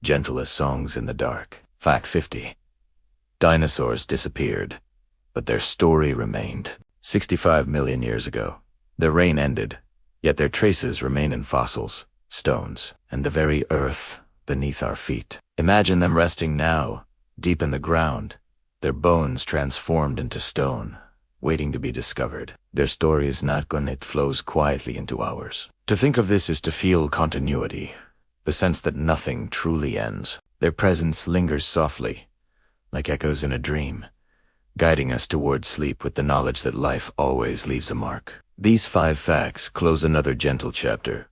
gentle as songs in the dark. Fact 50. Dinosaurs disappeared, but their story remained. 65 million years ago, their reign ended, yet their traces remain in fossils, stones, and the very earth beneath our feet. Imagine them resting now, deep in the ground, their bones transformed into stone, waiting to be discovered. Their story is not gone, it flows quietly into ours. To think of this is to feel continuity, the sense that nothing truly ends. Their presence lingers softly, like echoes in a dream, guiding us towards sleep with the knowledge that life always leaves a mark. These 5 facts close another gentle chapter.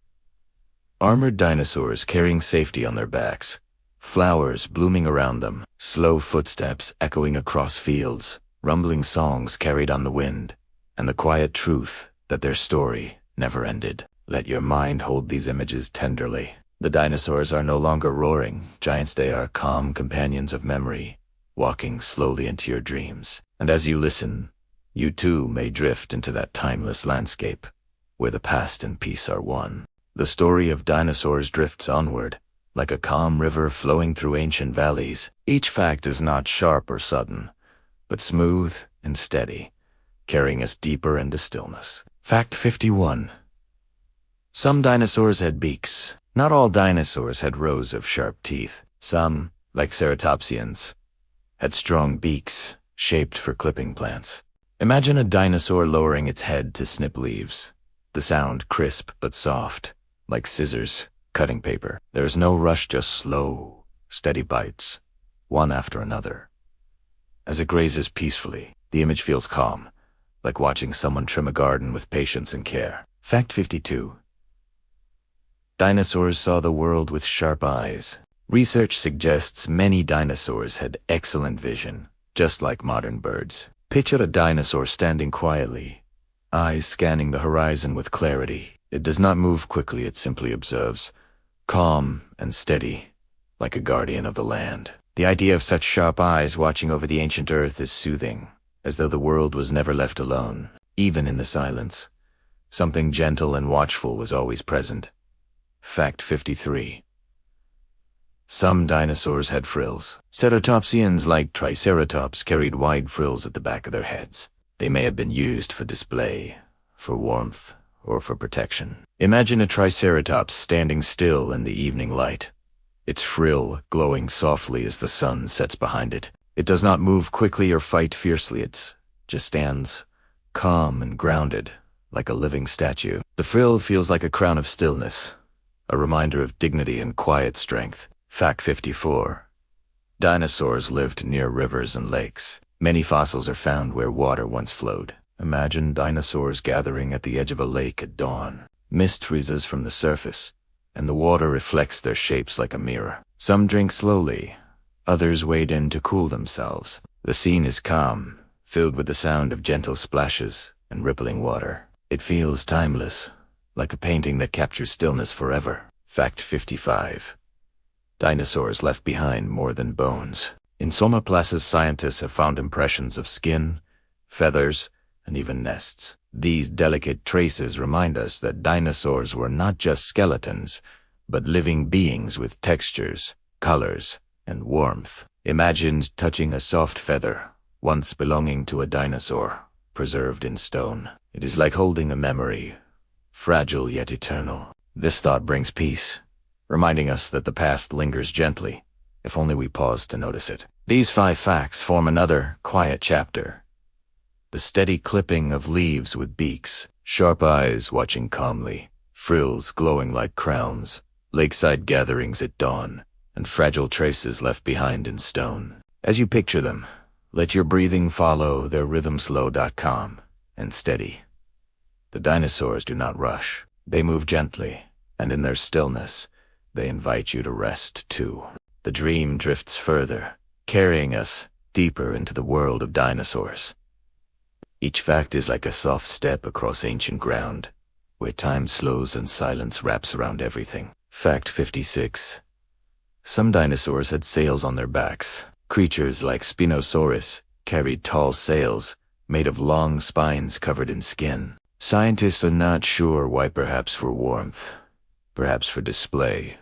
Armored dinosaurs carrying safety on their backs, flowers blooming around them, slow footsteps echoing across fields, rumbling songs carried on the wind, and the quiet truth that their story never ended. Let your mind hold these images tenderly. The dinosaurs are no longer roaring giants, they are calm companions of memory, walking slowly into your dreams. And as you listen, you too may drift into that timeless landscape, where the past and peace are one. The story of dinosaurs drifts onward, like a calm river flowing through ancient valleys. Each fact is not sharp or sudden, but smooth and steady, carrying us deeper into stillness. Fact 51. Some dinosaurs had beaks. Not all dinosaurs had rows of sharp teeth. Some, like ceratopsians, had strong beaks, shaped for clipping plants. Imagine a dinosaur lowering its head to snip leaves, the sound crisp but soft, like scissors cutting paper. There is no rush, just slow, steady bites, one after another. As it grazes peacefully, the image feels calm, like watching someone trim a garden with patience and care. Fact 52. Dinosaurs saw the world with sharp eyes. Research suggests many dinosaurs had excellent vision, just like modern birds. Picture a dinosaur standing quietly, eyes scanning the horizon with clarity. It does not move quickly, it simply observes, calm and steady, like a guardian of the land. The idea of such sharp eyes watching over the ancient earth is soothing, as though the world was never left alone. Even in the silence, something gentle and watchful was always present. Fact 53. Some dinosaurs had frills. Ceratopsians like Triceratops carried wide frills at the back of their heads. They may have been used for display, for warmth, or for protection. Imagine a Triceratops standing still in the evening light, its frill glowing softly as the sun sets behind it. It does not move quickly or fight fiercely, it just stands, calm and grounded, like a living statue. The frill feels like a crown of stillness, a reminder of dignity and quiet strength. Fact 54. Dinosaurs lived near rivers and lakes. Many fossils are found where water once flowed. Imagine dinosaurs gathering at the edge of a lake at dawn. Mist freezes from the surface, and the water reflects their shapes like a mirror. Some drink slowly, others wade in to cool themselves. The scene is calm, filled with the sound of gentle splashes and rippling water. It feels timeless, like a painting that captures stillness forever. Fact 55. Dinosaurs left behind more than bones. In somoplasts, scientists have found impressions of skin, feathers, and even nests. These delicate traces remind us that dinosaurs were not just skeletons, but living beings with textures, colors, and warmth. Imagine touching a soft feather, once belonging to a dinosaur, preserved in stone. It is like holding a memory, fragile yet eternal. This thought brings peace, reminding us that the past lingers gently, if only we pause to notice it. These 5 facts form another quiet chapter. The steady clipping of leaves with beaks, sharp eyes watching calmly, frills glowing like crowns, lakeside gatherings at dawn, and fragile traces left behind in stone. As you picture them, let your breathing follow their rhythm, slow, calm, and steady. The dinosaurs do not rush. They move gently, and in their stillness, they invite you to rest too. The dream drifts further, carrying us deeper into the world of dinosaurs. Each fact is like a soft step across ancient ground, where time slows and silence wraps around everything. Fact 56. Some dinosaurs had sails on their backs. Creatures like Spinosaurus carried tall sails made of long spines covered in skin. Scientists are not sure why, perhaps for warmth, perhaps for display,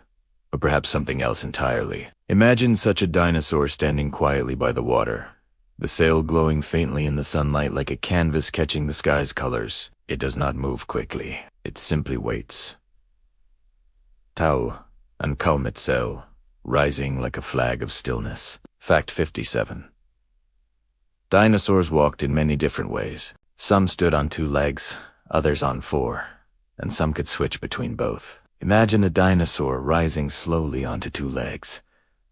or perhaps something else entirely. Imagine such a dinosaur standing quietly by the water, the sail glowing faintly in the sunlight like a canvas catching the sky's colors. It does not move quickly. It simply waits. Tau and Kaumitzel, rising like a flag of stillness. Fact 57. Dinosaurs walked in many different ways. Some stood on 2 legs, others on 4, and some could switch between both. Imagine a dinosaur rising slowly onto 2 legs,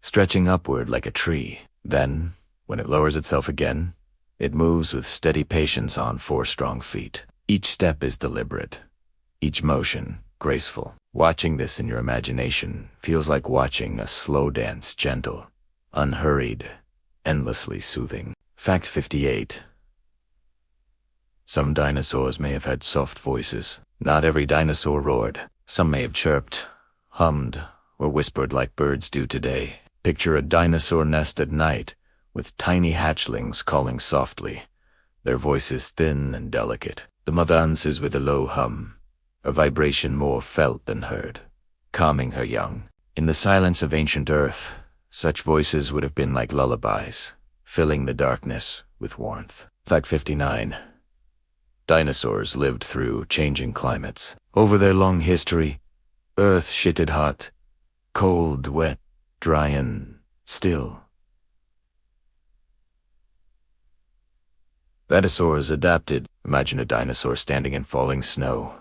stretching upward like a tree. Then, when it lowers itself again, it moves with steady patience on 4 strong feet. Each step is deliberate, each motion graceful. Watching this in your imagination feels like watching a slow dance, gentle, unhurried, endlessly soothing. Fact 58. Some dinosaurs may have had soft voices. Not every dinosaur roared. Some may have chirped, hummed, or whispered like birds do today. Picture a dinosaur nest at night, with tiny hatchlings calling softly, their voices thin and delicate. The mother answers with a low hum, a vibration more felt than heard, calming her young. In the silence of ancient Earth, such voices would have been like lullabies, filling the darkness with warmth. Fact 59. Dinosaurs lived through changing climates. Over their long history, Earth shitted hot, cold, wet, dry, and still. Dinosaurs adapted. Imagine a dinosaur standing in falling snow,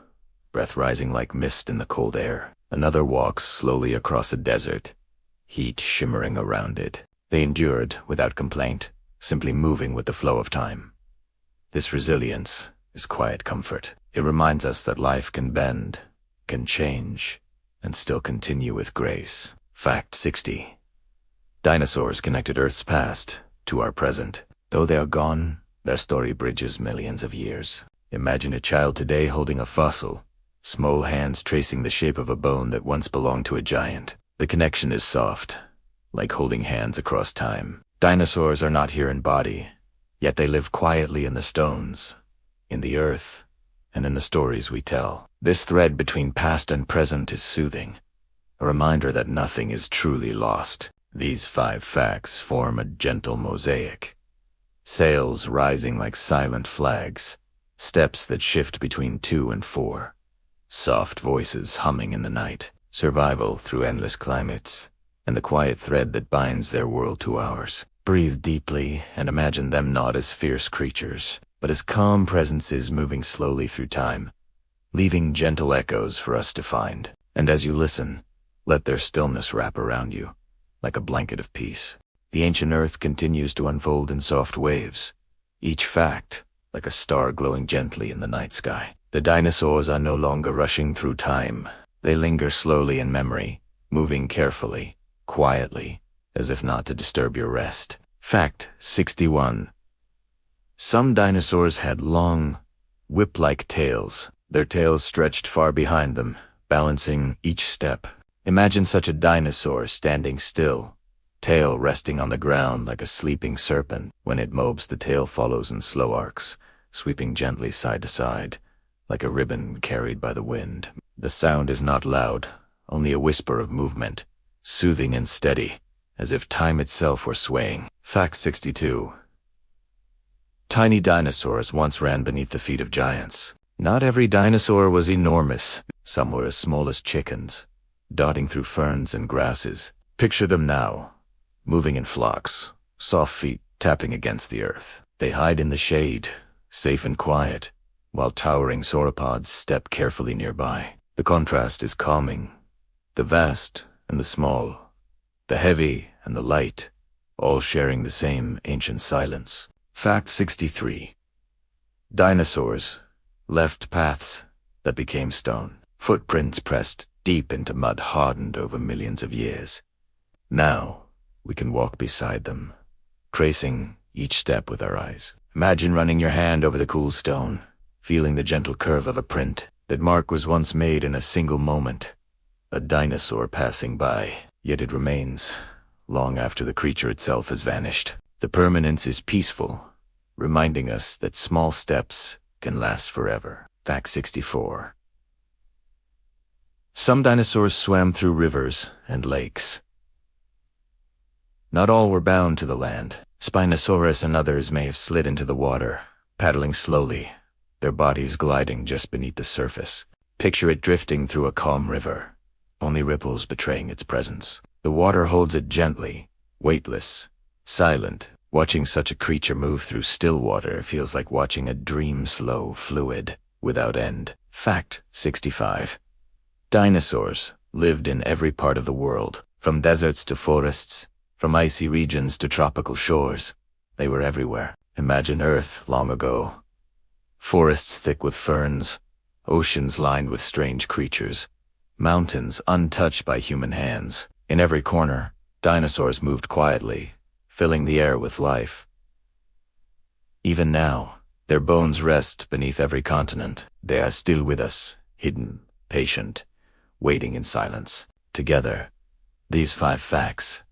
breath rising like mist in the cold air. Another walks slowly across a desert, heat shimmering around it. They endured without complaint, simply moving with the flow of time. This resilience is quiet comfort. It reminds us that life can bend, can change, and still continue with grace. Fact 60. Dinosaurs connected Earth's past to our present. Though they are gone, their story bridges millions of years. Imagine a child today holding a fossil, small hands tracing the shape of a bone that once belonged to a giant. The connection is soft, like holding hands across time. Dinosaurs are not here in body, yet they live quietly in the stones, in the earth, and in the stories we tell. This thread between past and present is soothing, a reminder that nothing is truly lost. These 5 facts form a gentle mosaic. Sails rising like silent flags, steps that shift between 2 and 4, soft voices humming in the night, survival through endless climates, and the quiet thread that binds their world to ours. Breathe deeply and imagine them not as fierce creatures, but as calm presences moving slowly through time, leaving gentle echoes for us to find. And as you listen, let their stillness wrap around you, like a blanket of peace. The ancient earth continues to unfold in soft waves, each fact like a star glowing gently in the night sky. The dinosaurs are no longer rushing through time. They linger slowly in memory, moving carefully, quietly, as if not to disturb your rest. Fact 61. Some dinosaurs had long, whip-like tails. Their tails stretched far behind them, balancing each step. Imagine such a dinosaur standing still, tail resting on the ground like a sleeping serpent. When it moves, the tail follows in slow arcs, sweeping gently side to side, like a ribbon carried by the wind. The sound is not loud, only a whisper of movement, soothing and steady, as if time itself were swaying. Fact 62. Tiny dinosaurs once ran beneath the feet of giants. Not every dinosaur was enormous. Some were as small as chickens, dotting through ferns and grasses. Picture them now, moving in flocks, soft feet tapping against the earth. They hide in the shade, safe and quiet, while towering sauropods step carefully nearby. The contrast is calming. The vast and the small, the heavy and the light, all sharing the same ancient silence. Fact 63. Dinosaurs left paths that became stone. Footprints pressed deep into mud hardened over millions of years. Now, we can walk beside them, tracing each step with our eyes. Imagine running your hand over the cool stone, feeling the gentle curve of a print. That mark was once made in a single moment, a dinosaur passing by, yet it remains long after the creature itself has vanished. The permanence is peaceful, reminding us that small steps can last forever. Fact 64. Some dinosaurs swam through rivers and lakes. Not all were bound to the land. Spinosaurus and others may have slid into the water, paddling slowly, their bodies gliding just beneath the surface. Picture it drifting through a calm river, only ripples betraying its presence. The water holds it gently, weightless, silent. Watching such a creature move through still water feels like watching a dream, slow, fluid, without end. Fact 65. Dinosaurs lived in every part of the world, from deserts to forests, from icy regions to tropical shores. They were everywhere. Imagine Earth long ago. Forests thick with ferns, oceans lined with strange creatures, mountains untouched by human hands. In every corner, dinosaurs moved quietly, filling the air with life. Even now, their bones rest beneath every continent. They are still with us, hidden, patient, waiting in silence. Together, these 5 facts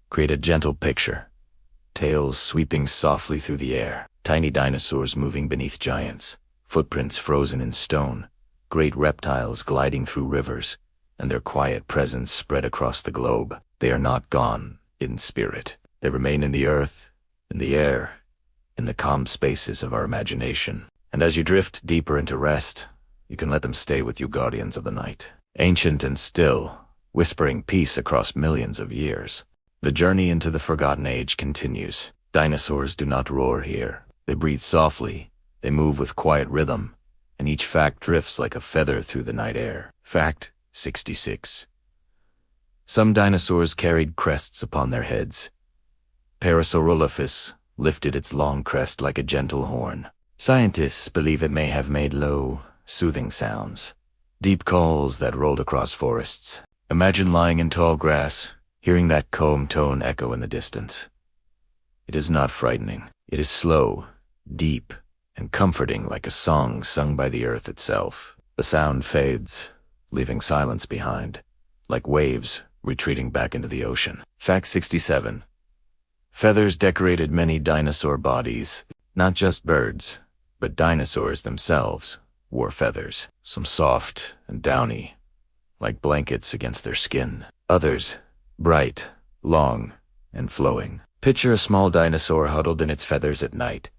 create a gentle picture. Tails sweeping softly through the air, tiny dinosaurs moving beneath giants, footprints frozen in stone, great reptiles gliding through rivers, and their quiet presence spread across the globe. They are not gone in spirit. They remain in the earth, in the air, in the calm spaces of our imagination. And as you drift deeper into rest, you can let them stay with you, guardians of the night. Ancient and still, whispering peace across millions of years. The journey into the forgotten age continues. Dinosaurs do not roar here. They breathe softly, they move with quiet rhythm, and each fact drifts like a feather through the night air. Fact 66. Some dinosaurs carried crests upon their heads. Parasaurolophus lifted its long crest like a gentle horn. Scientists believe it may have made low, soothing sounds, deep calls that rolled across forests. Imagine lying in tall grass, hearing that comb tone echo in the distance. It is not frightening. It is slow, deep, and comforting, like a song sung by the earth itself. The sound fades, leaving silence behind, like waves retreating back into the ocean. Fact 67. Feathers decorated many dinosaur bodies. Not just birds, but dinosaurs themselves wore feathers. Some soft and downy, like blankets against their skin. Others, bright, long, and flowing. Picture a small dinosaur huddled in its feathers at night,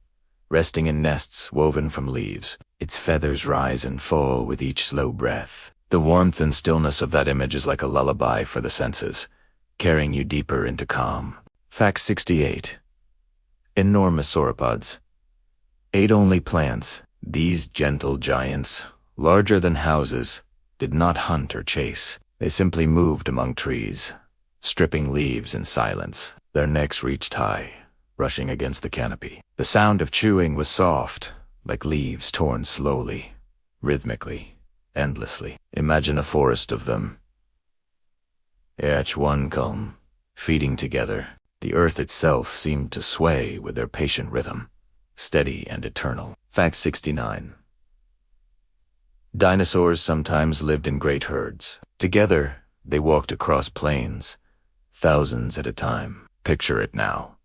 resting in nests woven from leaves. Its feathers rise and fall with each slow breath. The warmth and stillness of that image is like a lullaby for the senses, carrying you deeper into calm. Fact 68. Enormous sauropods ate only plants. These gentle giants, larger than houses, did not hunt or chase. They simply moved among trees, stripping leaves in silence. Their necks reached high, brushing against the canopy. The sound of chewing was soft, like leaves torn slowly, rhythmically, endlessly. Imagine a forest of them, each one calm, feeding together. The earth itself seemed to sway with their patient rhythm, steady and eternal. Fact 69. Dinosaurs sometimes lived in great herds. Together, they walked across plains, thousands at a time. Picture it now.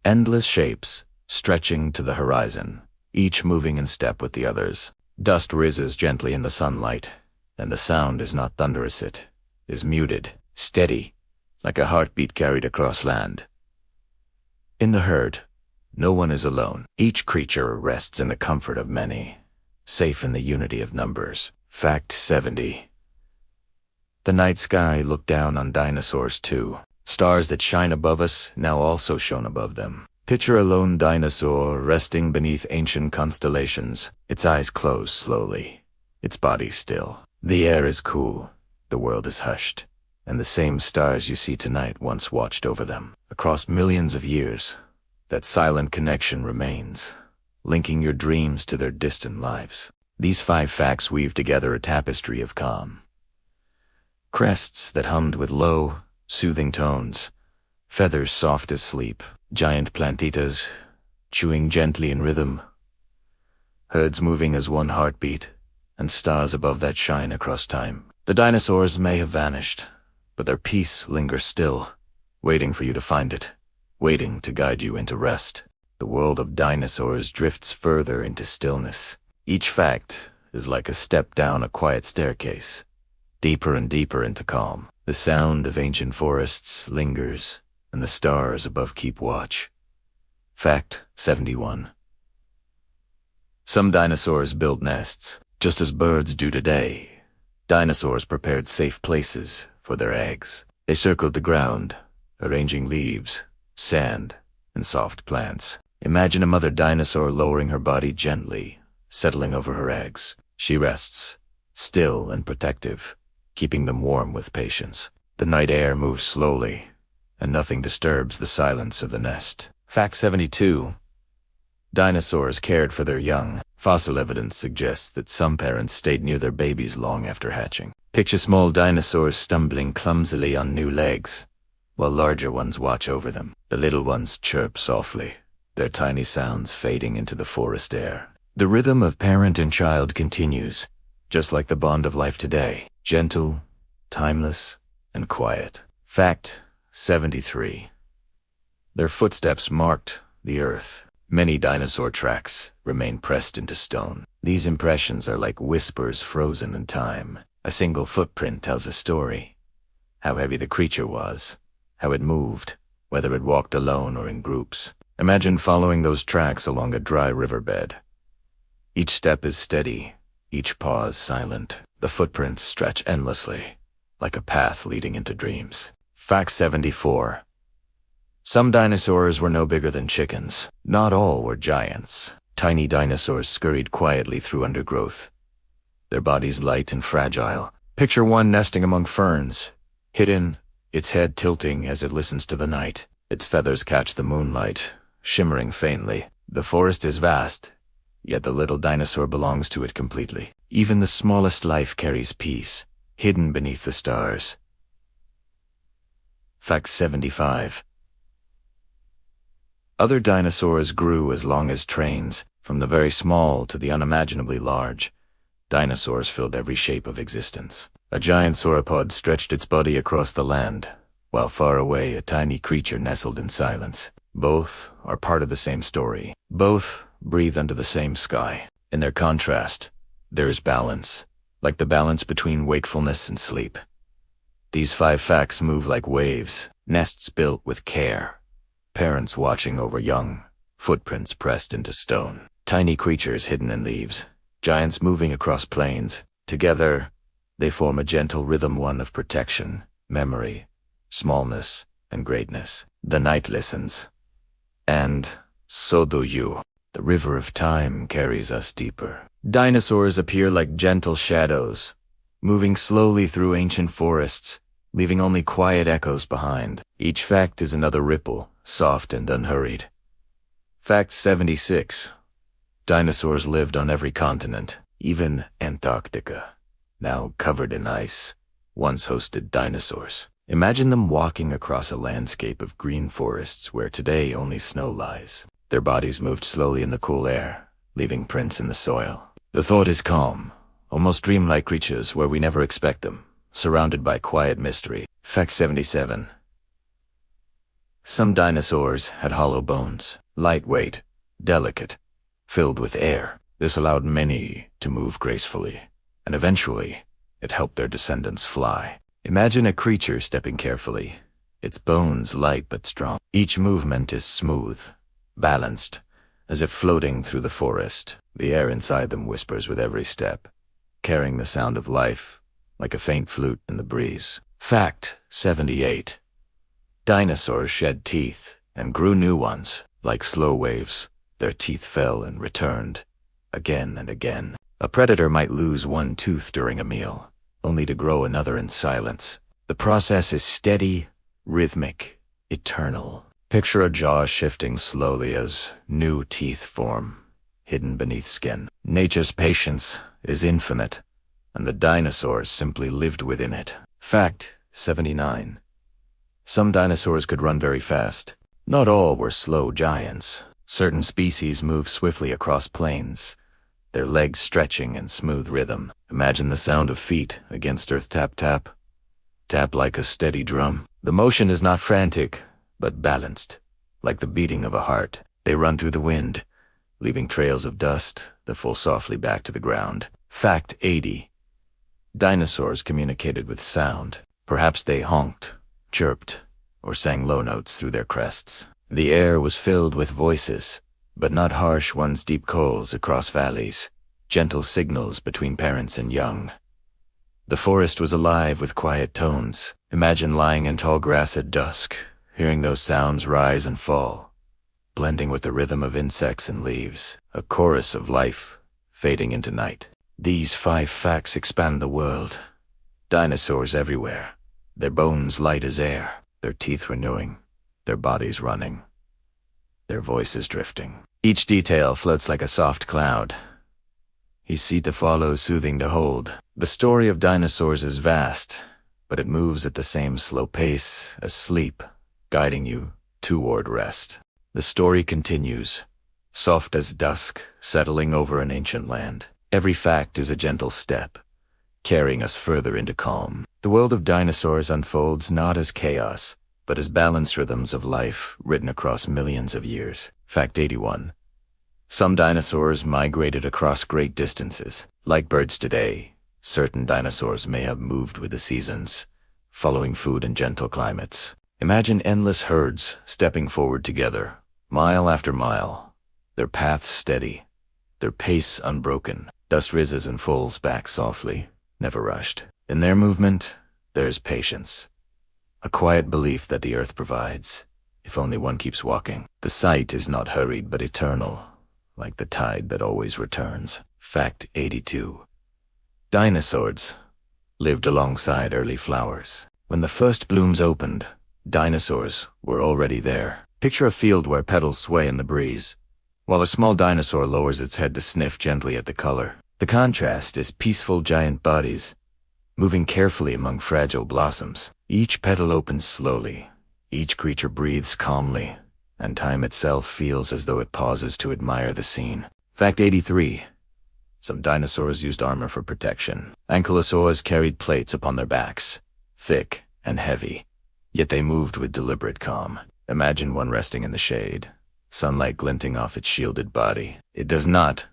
Endless shapes, stretching to the horizon, each moving in step with the others. Dust rises gently in the sunlight, and the sound is not thunderous, it is muted, steady, like a heartbeat carried across land. In the herd, no one is alone. Each creature rests in the comfort of many, safe in the unity of numbers. Fact 70. The night sky looked down on dinosaurs too. Stars that shine above us now also shone above them. Picture a lone dinosaur resting beneath ancient constellations, its eyes closed slowly, its body still. The air is cool, the world is hushed, and the same stars you see tonight once watched over them. Across millions of years, that silent connection remains, linking your dreams to their distant lives. These 5 facts weave together a tapestry of calm. Crests that hummed with low, soothing tones, feathers soft as sleep, giant plantitas chewing gently in rhythm, herds moving as one heartbeat, and stars above that shine across time. The dinosaurs may have vanished, but their peace lingers still, waiting for you to find it, waiting to guide you into rest. The world of dinosaurs drifts further into stillness. Each fact is like a step down a quiet staircase, deeper and deeper into calm. The sound of ancient forests lingers, and the stars above keep watch. Fact 71. Some dinosaurs built nests, just as birds do today. Dinosaurs prepared safe places for their eggs. They circled the ground, arranging leaves, sand, and soft plants. Imagine a mother dinosaur lowering her body gently, settling over her eggs. She rests, still and protective, keeping them warm with patience. The night air moves slowly, and nothing disturbs the silence of the nest. Fact 72. Dinosaurs cared for their young. Fossil evidence suggests that some parents stayed near their babies long after hatching. Picture small dinosaurs stumbling clumsily on new legs, while larger ones watch over them. The little ones chirp softly, their tiny sounds fading into the forest air. The rhythm of parent and child continues, just like the bond of life today, gentle, timeless, and quiet. Fact 73. Their footsteps marked the earth. Many dinosaur tracks remain pressed into stone. These impressions are like whispers frozen in time. A single footprint tells a story. How heavy the creature was, how it moved, whether it walked alone or in groups. Imagine following those tracks along a dry riverbed. Each step is steady, each pause silent. The footprints stretch endlessly, like a path leading into dreams. Fact 74. Some dinosaurs were no bigger than chickens. Not all were giants. Tiny dinosaurs scurried quietly through undergrowth, their bodies light and fragile. Picture one nesting among ferns, hidden, its head tilting as it listens to the night. Its feathers catch the moonlight, shimmering faintly. The forest is vast, yet the little dinosaur belongs to it completely. Even the smallest life carries peace, hidden beneath the stars. Fact 75. Other dinosaurs grew as long as trains, from the very small to the unimaginably large. Dinosaurs filled every shape of existence. A giant sauropod stretched its body across the land, while far away a tiny creature nestled in silence. Both are part of the same story. Both breathe under the same sky. In their contrast, there is balance, like the balance between wakefulness and sleep. These 5 facts move like waves, nests built with care, parents watching over young, footprints pressed into stone, tiny creatures hidden in leaves, giants moving across plains. Together, they form a gentle rhythm, one of protection, memory, smallness, and greatness. The night listens. And so do you. The river of time carries us deeper. Dinosaurs appear like gentle shadows, moving slowly through ancient forests, leaving only quiet echoes behind. Each fact is another ripple, soft and unhurried. Fact 76. Dinosaurs lived on every continent, even Antarctica, now covered in ice, once hosted dinosaurs. Imagine them walking across a landscape of green forests where today only snow lies. Their bodies moved slowly in the cool air, leaving prints in the soil. The thought is calm, almost dreamlike creatures where we never expect them, surrounded by quiet mystery. Fact 77. Some dinosaurs had hollow bones, lightweight, delicate, filled with air. This allowed many to move gracefully, and eventually, it helped their descendants fly. Imagine a creature stepping carefully, its bones light but strong. Each movement is smooth, balanced, as if floating through the forest. The air inside them whispers with every step, carrying the sound of life like a faint flute in the breeze. Fact 78. Dinosaurs shed teeth and grew new ones. Like slow waves, their teeth fell and returned, again and again. A predator might lose one tooth during a meal, only to grow another in silence. The process is steady, rhythmic, eternal. Picture a jaw shifting slowly as new teeth form, hidden beneath skin. Nature's patience is infinite, and the dinosaurs simply lived within it. Fact 79. Some dinosaurs could run very fast. Not all were slow giants. Certain species moved swiftly across plains, their legs stretching in smooth rhythm. Imagine the sound of feet against earth. Tap, tap, tap like a steady drum. The motion is not frantic, but balanced, like the beating of a heart. They run through the wind, leaving trails of dust that fall softly back to the ground. Fact 80. Dinosaurs communicated with sound. Perhaps they honked, chirped, or sang low notes through their crests. The air was filled with voices, but not harsh ones. Deep calls across valleys, gentle signals between parents and young. The forest was alive with quiet tones. Imagine lying in tall grass at dusk, hearing those sounds rise and fall, blending with the rhythm of insects and leaves, a chorus of life fading into night. These 5 facts expand the world. Dinosaurs everywhere, their bones light as air, their teeth renewing, their bodies running, their voices drifting. Each detail floats like a soft cloud, easy to follow, soothing to hold. The story of dinosaurs is vast, but it moves at the same slow pace as sleep, guiding you toward rest. The story continues, soft as dusk, settling over an ancient land. Every fact is a gentle step, carrying us further into calm. The world of dinosaurs unfolds not as chaos, but as balanced rhythms of life written across millions of years. Fact 81. Some dinosaurs migrated across great distances. Like birds today, certain dinosaurs may have moved with the seasons, following food in gentle climates. Imagine endless herds stepping forward together, mile after mile, their paths steady, their pace unbroken. Dust rises and falls back softly, never rushed. In their movement, there is patience, a quiet belief that the earth provides, if only one keeps walking. The sight is not hurried but eternal, like the tide that always returns. Fact 82. Dinosaurs lived alongside early flowers. When the first blooms opened, dinosaurs were already there. Picture a field where petals sway in the breeze, while a small dinosaur lowers its head to sniff gently at the color. The contrast is peaceful giant bodies, moving carefully among fragile blossoms. Each petal opens slowly, each creature breathes calmly, and time itself feels as though it pauses to admire the scene. Fact 83. Some dinosaurs used armor for protection. Ankylosaurs carried plates upon their backs, thick and heavy, yet they moved with deliberate calm. Imagine one resting in the shade, sunlight glinting off its shielded body. It does not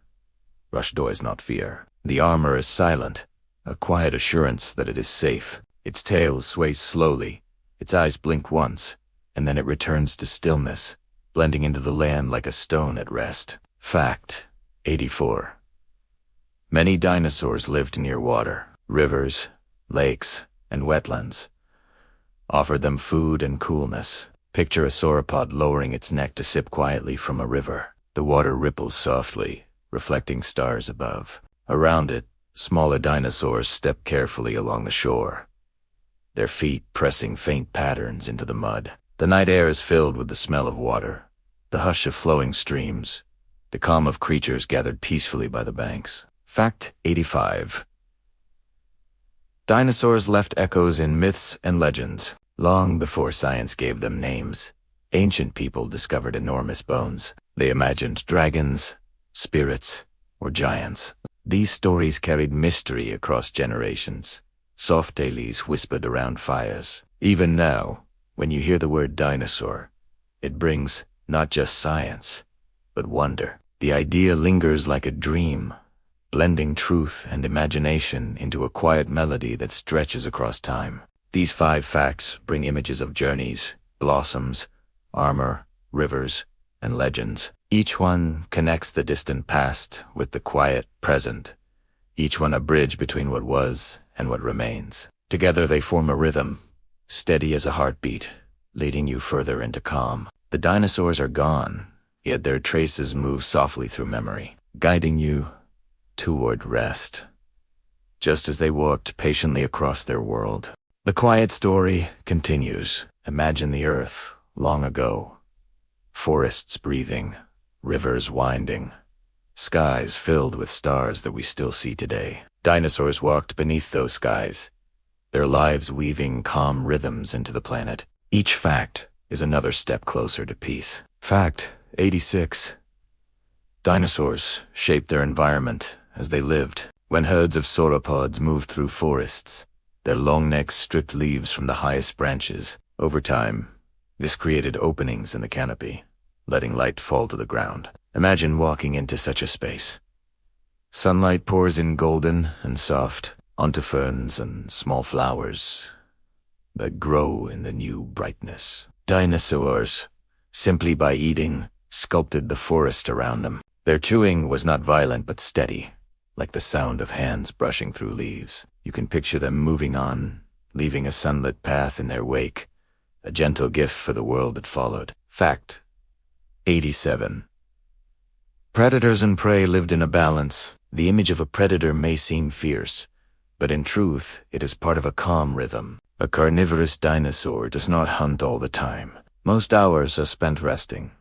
rush towards, not fear. The armor is silent, a quiet assurance that it is safe. Its tail sways slowly, its eyes blink once, and then it returns to stillness, blending into the land like a stone at rest. Fact 84. Many dinosaurs lived near water. Rivers, lakes, and wetlands offered them food and coolness. Picture a sauropod lowering its neck to sip quietly from a river. The water ripples softly, reflecting stars above. Around it, smaller dinosaurs step carefully along the shore, their feet pressing faint patterns into the mud. The night air is filled with the smell of water, the hush of flowing streams, the calm of creatures gathered peacefully by the banks. Fact 85. Dinosaurs left echoes in myths and legends. Long before science gave them names, ancient people discovered enormous bones. They imagined dragons, spirits, or giants. These stories carried mystery across generations. Soft tales whispered around fires. Even now, when you hear the word dinosaur, it brings not just science, but wonder. The idea lingers like a dream, blending truth and imagination into a quiet melody that stretches across time. These 5 facts bring images of journeys, blossoms, armor, rivers, and legends. Each one connects the distant past with the quiet present, each one a bridge between what was and what remains. Together they form a rhythm, steady as a heartbeat, leading you further into calm. The dinosaurs are gone, yet their traces move softly through memory, guiding you toward rest, just as they walked patiently across their world. The quiet story continues. Imagine the earth long ago. Forests breathing, rivers winding, skies filled with stars that we still see today. Dinosaurs walked beneath those skies, their lives weaving calm rhythms into the planet. Each fact is another step closer to peace. Fact 86. Dinosaurs shaped their environment as they lived. When herds of sauropods moved through forests, their long necks stripped leaves from the highest branches. Over time, this created openings in the canopy, letting light fall to the ground. Imagine walking into such a space. Sunlight pours in golden and soft onto ferns and small flowers that grow in the new brightness. Dinosaurs, simply by eating, sculpted the forest around them. Their chewing was not violent but steady, like the sound of hands brushing through leaves. You can picture them moving on, leaving a sunlit path in their wake, a gentle gift for the world that followed. Fact 87. Predators and prey lived in a balance. The image of a predator may seem fierce, but in truth, it is part of a calm rhythm. A carnivorous dinosaur does not hunt all the time. Most hours are spent resting,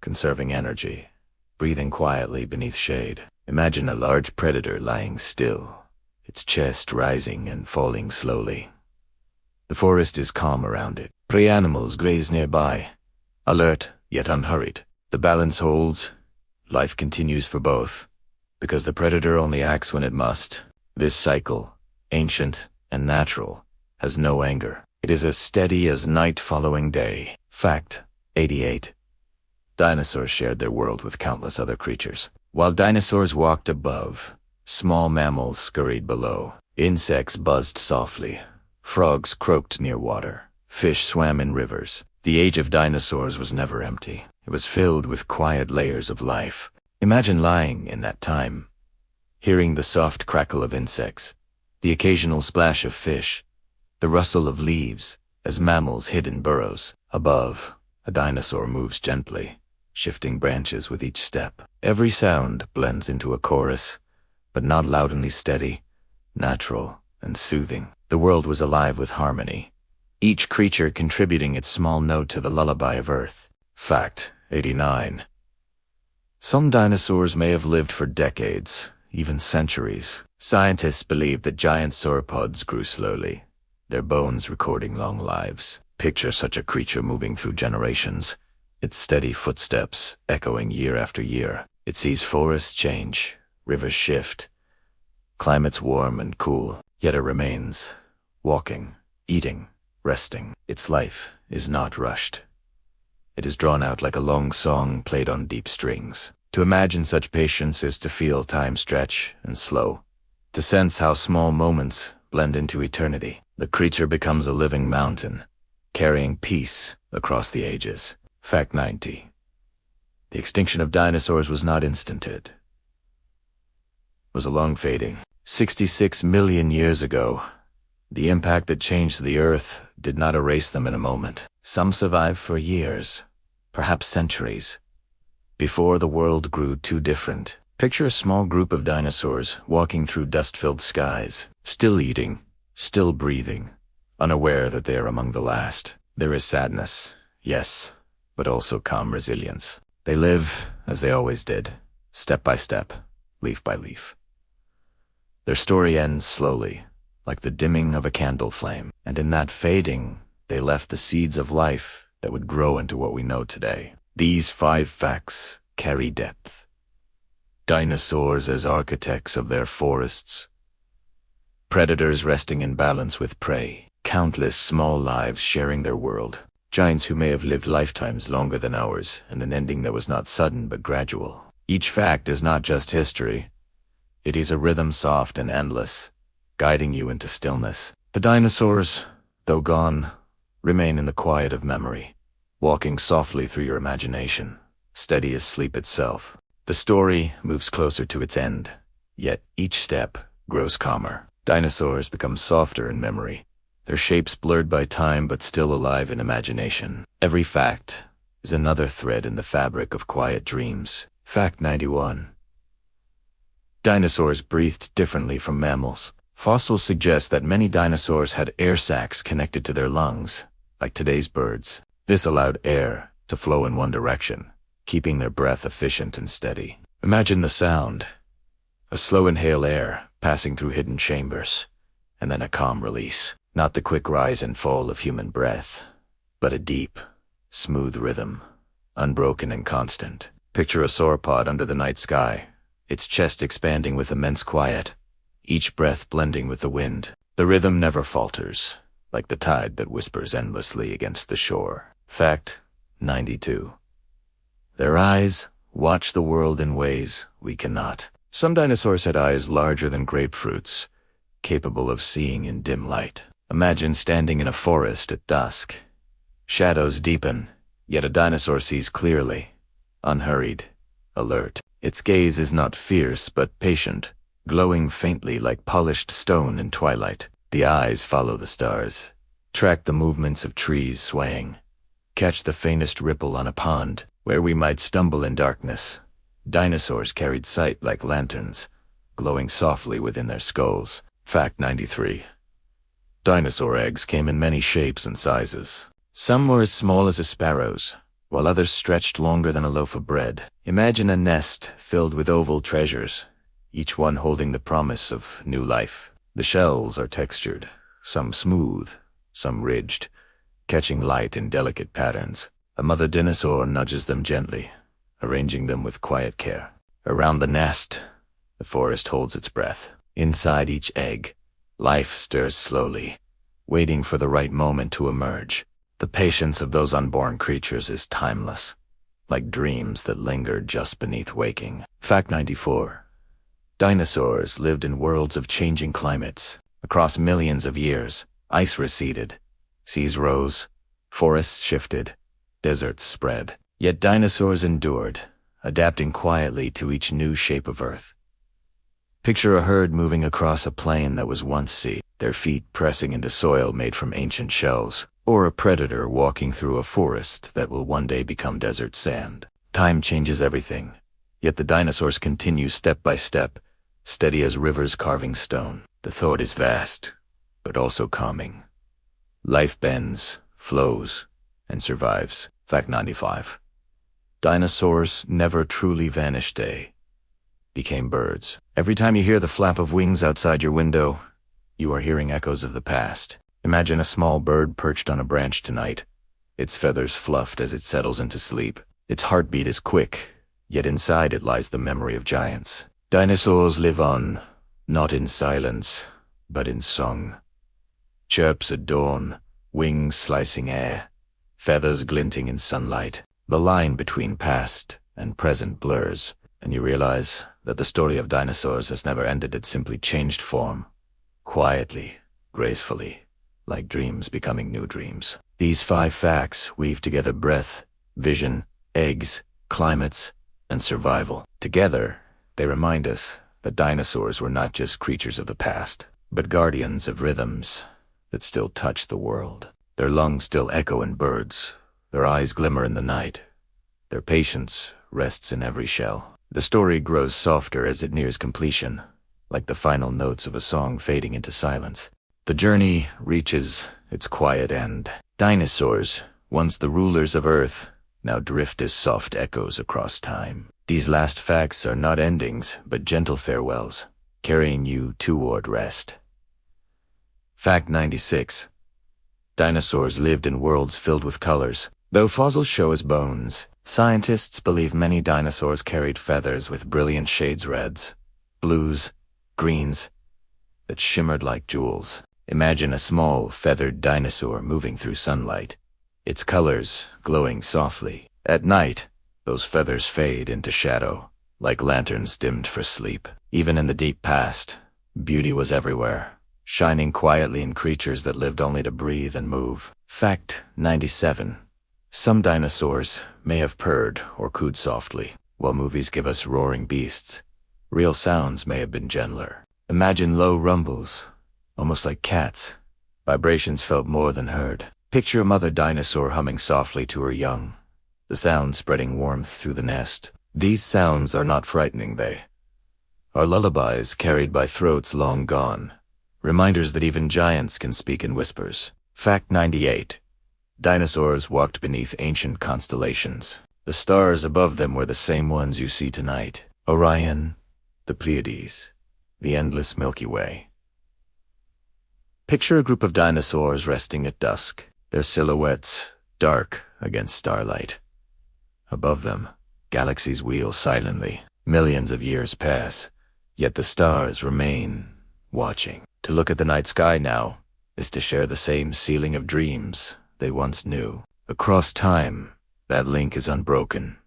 conserving energy, breathing quietly beneath shade. Imagine a large predator lying still, its chest rising and falling slowly. The forest is calm around it. Prey animals graze nearby, alert yet unhurried. The balance holds. Life continues for both, because the predator only acts when it must. This cycle, ancient and natural, has no anger. It is as steady as night following day. Fact 88. Dinosaurs shared their world with countless other creatures. While dinosaurs walked above, small mammals scurried below. Insects buzzed softly. Frogs croaked near water. Fish swam in rivers. The age of dinosaurs was never empty. It was filled with quiet layers of life. Imagine lying in that time, hearing the soft crackle of insects, the occasional splash of fish, the rustle of leaves as mammals hid in burrows. Above, a dinosaur moves gently, shifting branches with each step. Every sound blends into a chorus, but not loudly steady, natural and soothing. The world was alive with harmony, each creature contributing its small note to the lullaby of Earth. Fact 89. Some dinosaurs may have lived for decades, even centuries. Scientists believe that giant sauropods grew slowly, their bones recording long lives. Picture such a creature moving through generations, its steady footsteps echoing year after year. It sees forests change, rivers shift, climates warm and cool, yet it remains, walking, eating, resting. Its life is not rushed. It is drawn out like a long song played on deep strings. To imagine such patience is to feel time stretch and slow, to sense how small moments blend into eternity. The creature becomes a living mountain, carrying peace across the ages. Fact 90. The extinction of dinosaurs was not instanted. It was a long fading. 66 million years ago, the impact that changed the Earth did not erase them in a moment. Some survived for years, perhaps centuries, before the world grew too different. Picture a small group of dinosaurs walking through dust-filled skies, still eating, still breathing, unaware that they are among the last. There is sadness, yes, but also calm resilience. They live as they always did, step by step, leaf by leaf. Their story ends slowly, like the dimming of a candle flame, and in that fading, they left the seeds of life that would grow into what we know today. These 5 facts carry depth. Dinosaurs as architects of their forests. Predators resting in balance with prey. Countless small lives sharing their world. Giants who may have lived lifetimes longer than ours, and an ending that was not sudden but gradual. Each fact is not just history. It is a rhythm soft and endless, guiding you into stillness. The dinosaurs, though gone, remain in the quiet of memory, walking softly through your imagination, steady as sleep itself. The story moves closer to its end, yet each step grows calmer. Dinosaurs become softer in memory, their shapes blurred by time but still alive in imagination. Every fact is another thread in the fabric of quiet dreams. Fact 91. Dinosaurs breathed differently from mammals. Fossils suggest that many dinosaurs had air sacs connected to their lungs, like today's birds. This allowed air to flow in one direction, keeping their breath efficient and steady. Imagine the sound. A slow inhale air passing through hidden chambers, and then a calm release. Not the quick rise and fall of human breath, but a deep, smooth rhythm, unbroken and constant. Picture a sauropod under the night sky, its chest expanding with immense quiet, each breath blending with the wind. The rhythm never falters, like the tide that whispers endlessly against the shore. Fact 92. Their eyes watch the world in ways we cannot. Some dinosaurs had eyes larger than grapefruits, capable of seeing in dim light. Imagine standing in a forest at dusk. Shadows deepen, yet a dinosaur sees clearly, unhurried, alert. Its gaze is not fierce but patient, glowing faintly like polished stone in twilight. The eyes follow the stars, track the movements of trees swaying, catch the faintest ripple on a pond where we might stumble in darkness. Dinosaurs carried sight like lanterns, glowing softly within their skulls. Fact 93. Dinosaur eggs came in many shapes and sizes. Some were as small as a sparrow's, while others stretched longer than a loaf of bread. Imagine a nest filled with oval treasures, each one holding the promise of new life. The shells are textured, some smooth, some ridged, catching light in delicate patterns. A mother dinosaur nudges them gently, arranging them with quiet care. Around the nest, the forest holds its breath. Inside each egg, life stirs slowly, waiting for the right moment to emerge. The patience of those unborn creatures is timeless, like dreams that linger just beneath waking. Fact 94. Dinosaurs lived in worlds of changing climates. Across millions of years, ice receded, seas rose, forests shifted, deserts spread. Yet dinosaurs endured, adapting quietly to each new shape of Earth. Picture a herd moving across a plain that was once sea, their feet pressing into soil made from ancient shells, or a predator walking through a forest that will one day become desert sand. Time changes everything, yet the dinosaurs continue step by step, steady as rivers carving stone. The thought is vast, but also calming. Life bends, flows, and survives. Fact 95. Dinosaurs never truly vanished, became birds. Every time you hear the flap of wings outside your window, you are hearing echoes of the past. Imagine a small bird perched on a branch tonight, its feathers fluffed as it settles into sleep. Its heartbeat is quick, yet inside it lies the memory of giants. Dinosaurs live on, not in silence, but in song. Chirps at dawn, wings slicing air, feathers glinting in sunlight. The line between past and present blurs, and you realize that the story of dinosaurs has never ended. It simply changed form, quietly, gracefully, like dreams becoming new dreams. These 5 facts weave together breath, vision, eggs, climates, and survival. Together, they remind us that dinosaurs were not just creatures of the past, but guardians of rhythms that still touch the world. Their lungs still echo in birds, their eyes glimmer in the night, their patience rests in every shell. The story grows softer as it nears completion, like the final notes of a song fading into silence. The journey reaches its quiet end. Dinosaurs, once the rulers of Earth, now drift as soft echoes across time. These last facts are not endings, but gentle farewells, carrying you toward rest. Fact 96. Dinosaurs lived in worlds filled with colors. Though fossils show us bones, scientists believe many dinosaurs carried feathers with brilliant shades: reds, blues, greens, that shimmered like jewels. Imagine a small, feathered dinosaur moving through sunlight, its colors glowing softly. At night, those feathers fade into shadow, like lanterns dimmed for sleep. Even in the deep past, beauty was everywhere, shining quietly in creatures that lived only to breathe and move. Fact 97. Some dinosaurs may have purred or cooed softly. While movies give us roaring beasts, real sounds may have been gentler. Imagine low rumbles, almost like cats. Vibrations felt more than heard. Picture a mother dinosaur humming softly to her young, the sound spreading warmth through the nest. These sounds are not frightening, they are lullabies carried by throats long gone, reminders that even giants can speak in whispers. Fact 98. Dinosaurs walked beneath ancient constellations. The stars above them were the same ones you see tonight: Orion, the Pleiades, the endless Milky Way. Picture a group of dinosaurs resting at dusk, their silhouettes dark against starlight. Above them, galaxies wheel silently. Millions of years pass, yet the stars remain, watching. To look at the night sky now is to share the same ceiling of dreams they once knew. Across time, that link is unbroken,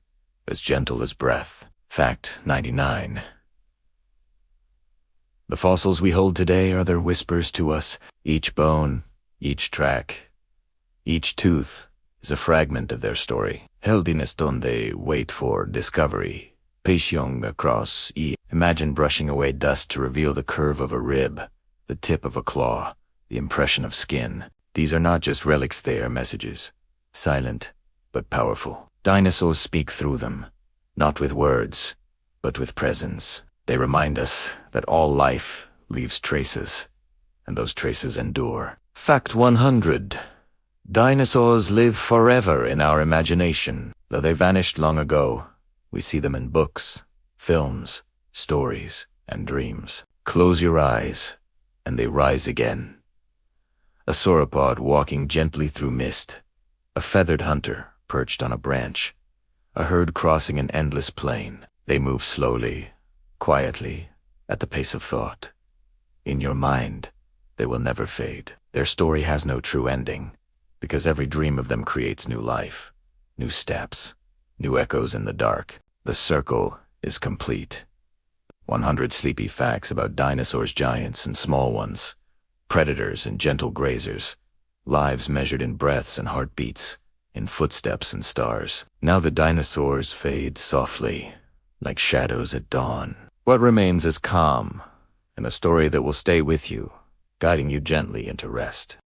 as gentle as breath. Fact 99. The fossils we hold today are their whispers to us. Each bone, each track, each tooth is a fragment of their story, held in a stone they wait for discovery. Pationg across E. Imagine brushing away dust to reveal the curve of a rib, the tip of a claw, the impression of skin. These are not just relics, they are messages, silent but powerful. Dinosaurs speak through them, not with words, but with presence. They remind us that all life leaves traces, and those traces endure. Fact 100. Dinosaurs live forever in our imagination. Though they vanished long ago, we see them in books, films, stories, and dreams. Close your eyes, and they rise again. A sauropod walking gently through mist, a feathered hunter perched on a branch, a herd crossing an endless plain. They move slowly, quietly, at the pace of thought. In your mind, they will never fade. Their story has no true ending, because every dream of them creates new life, new steps, new echoes in the dark. The circle is complete. 100 sleepy facts about dinosaurs, giants and small ones, predators and gentle grazers, lives measured in breaths and heartbeats, in footsteps and stars. Now the dinosaurs fade softly, like shadows at dawn. What remains is calm, and a story that will stay with you, guiding you gently into rest.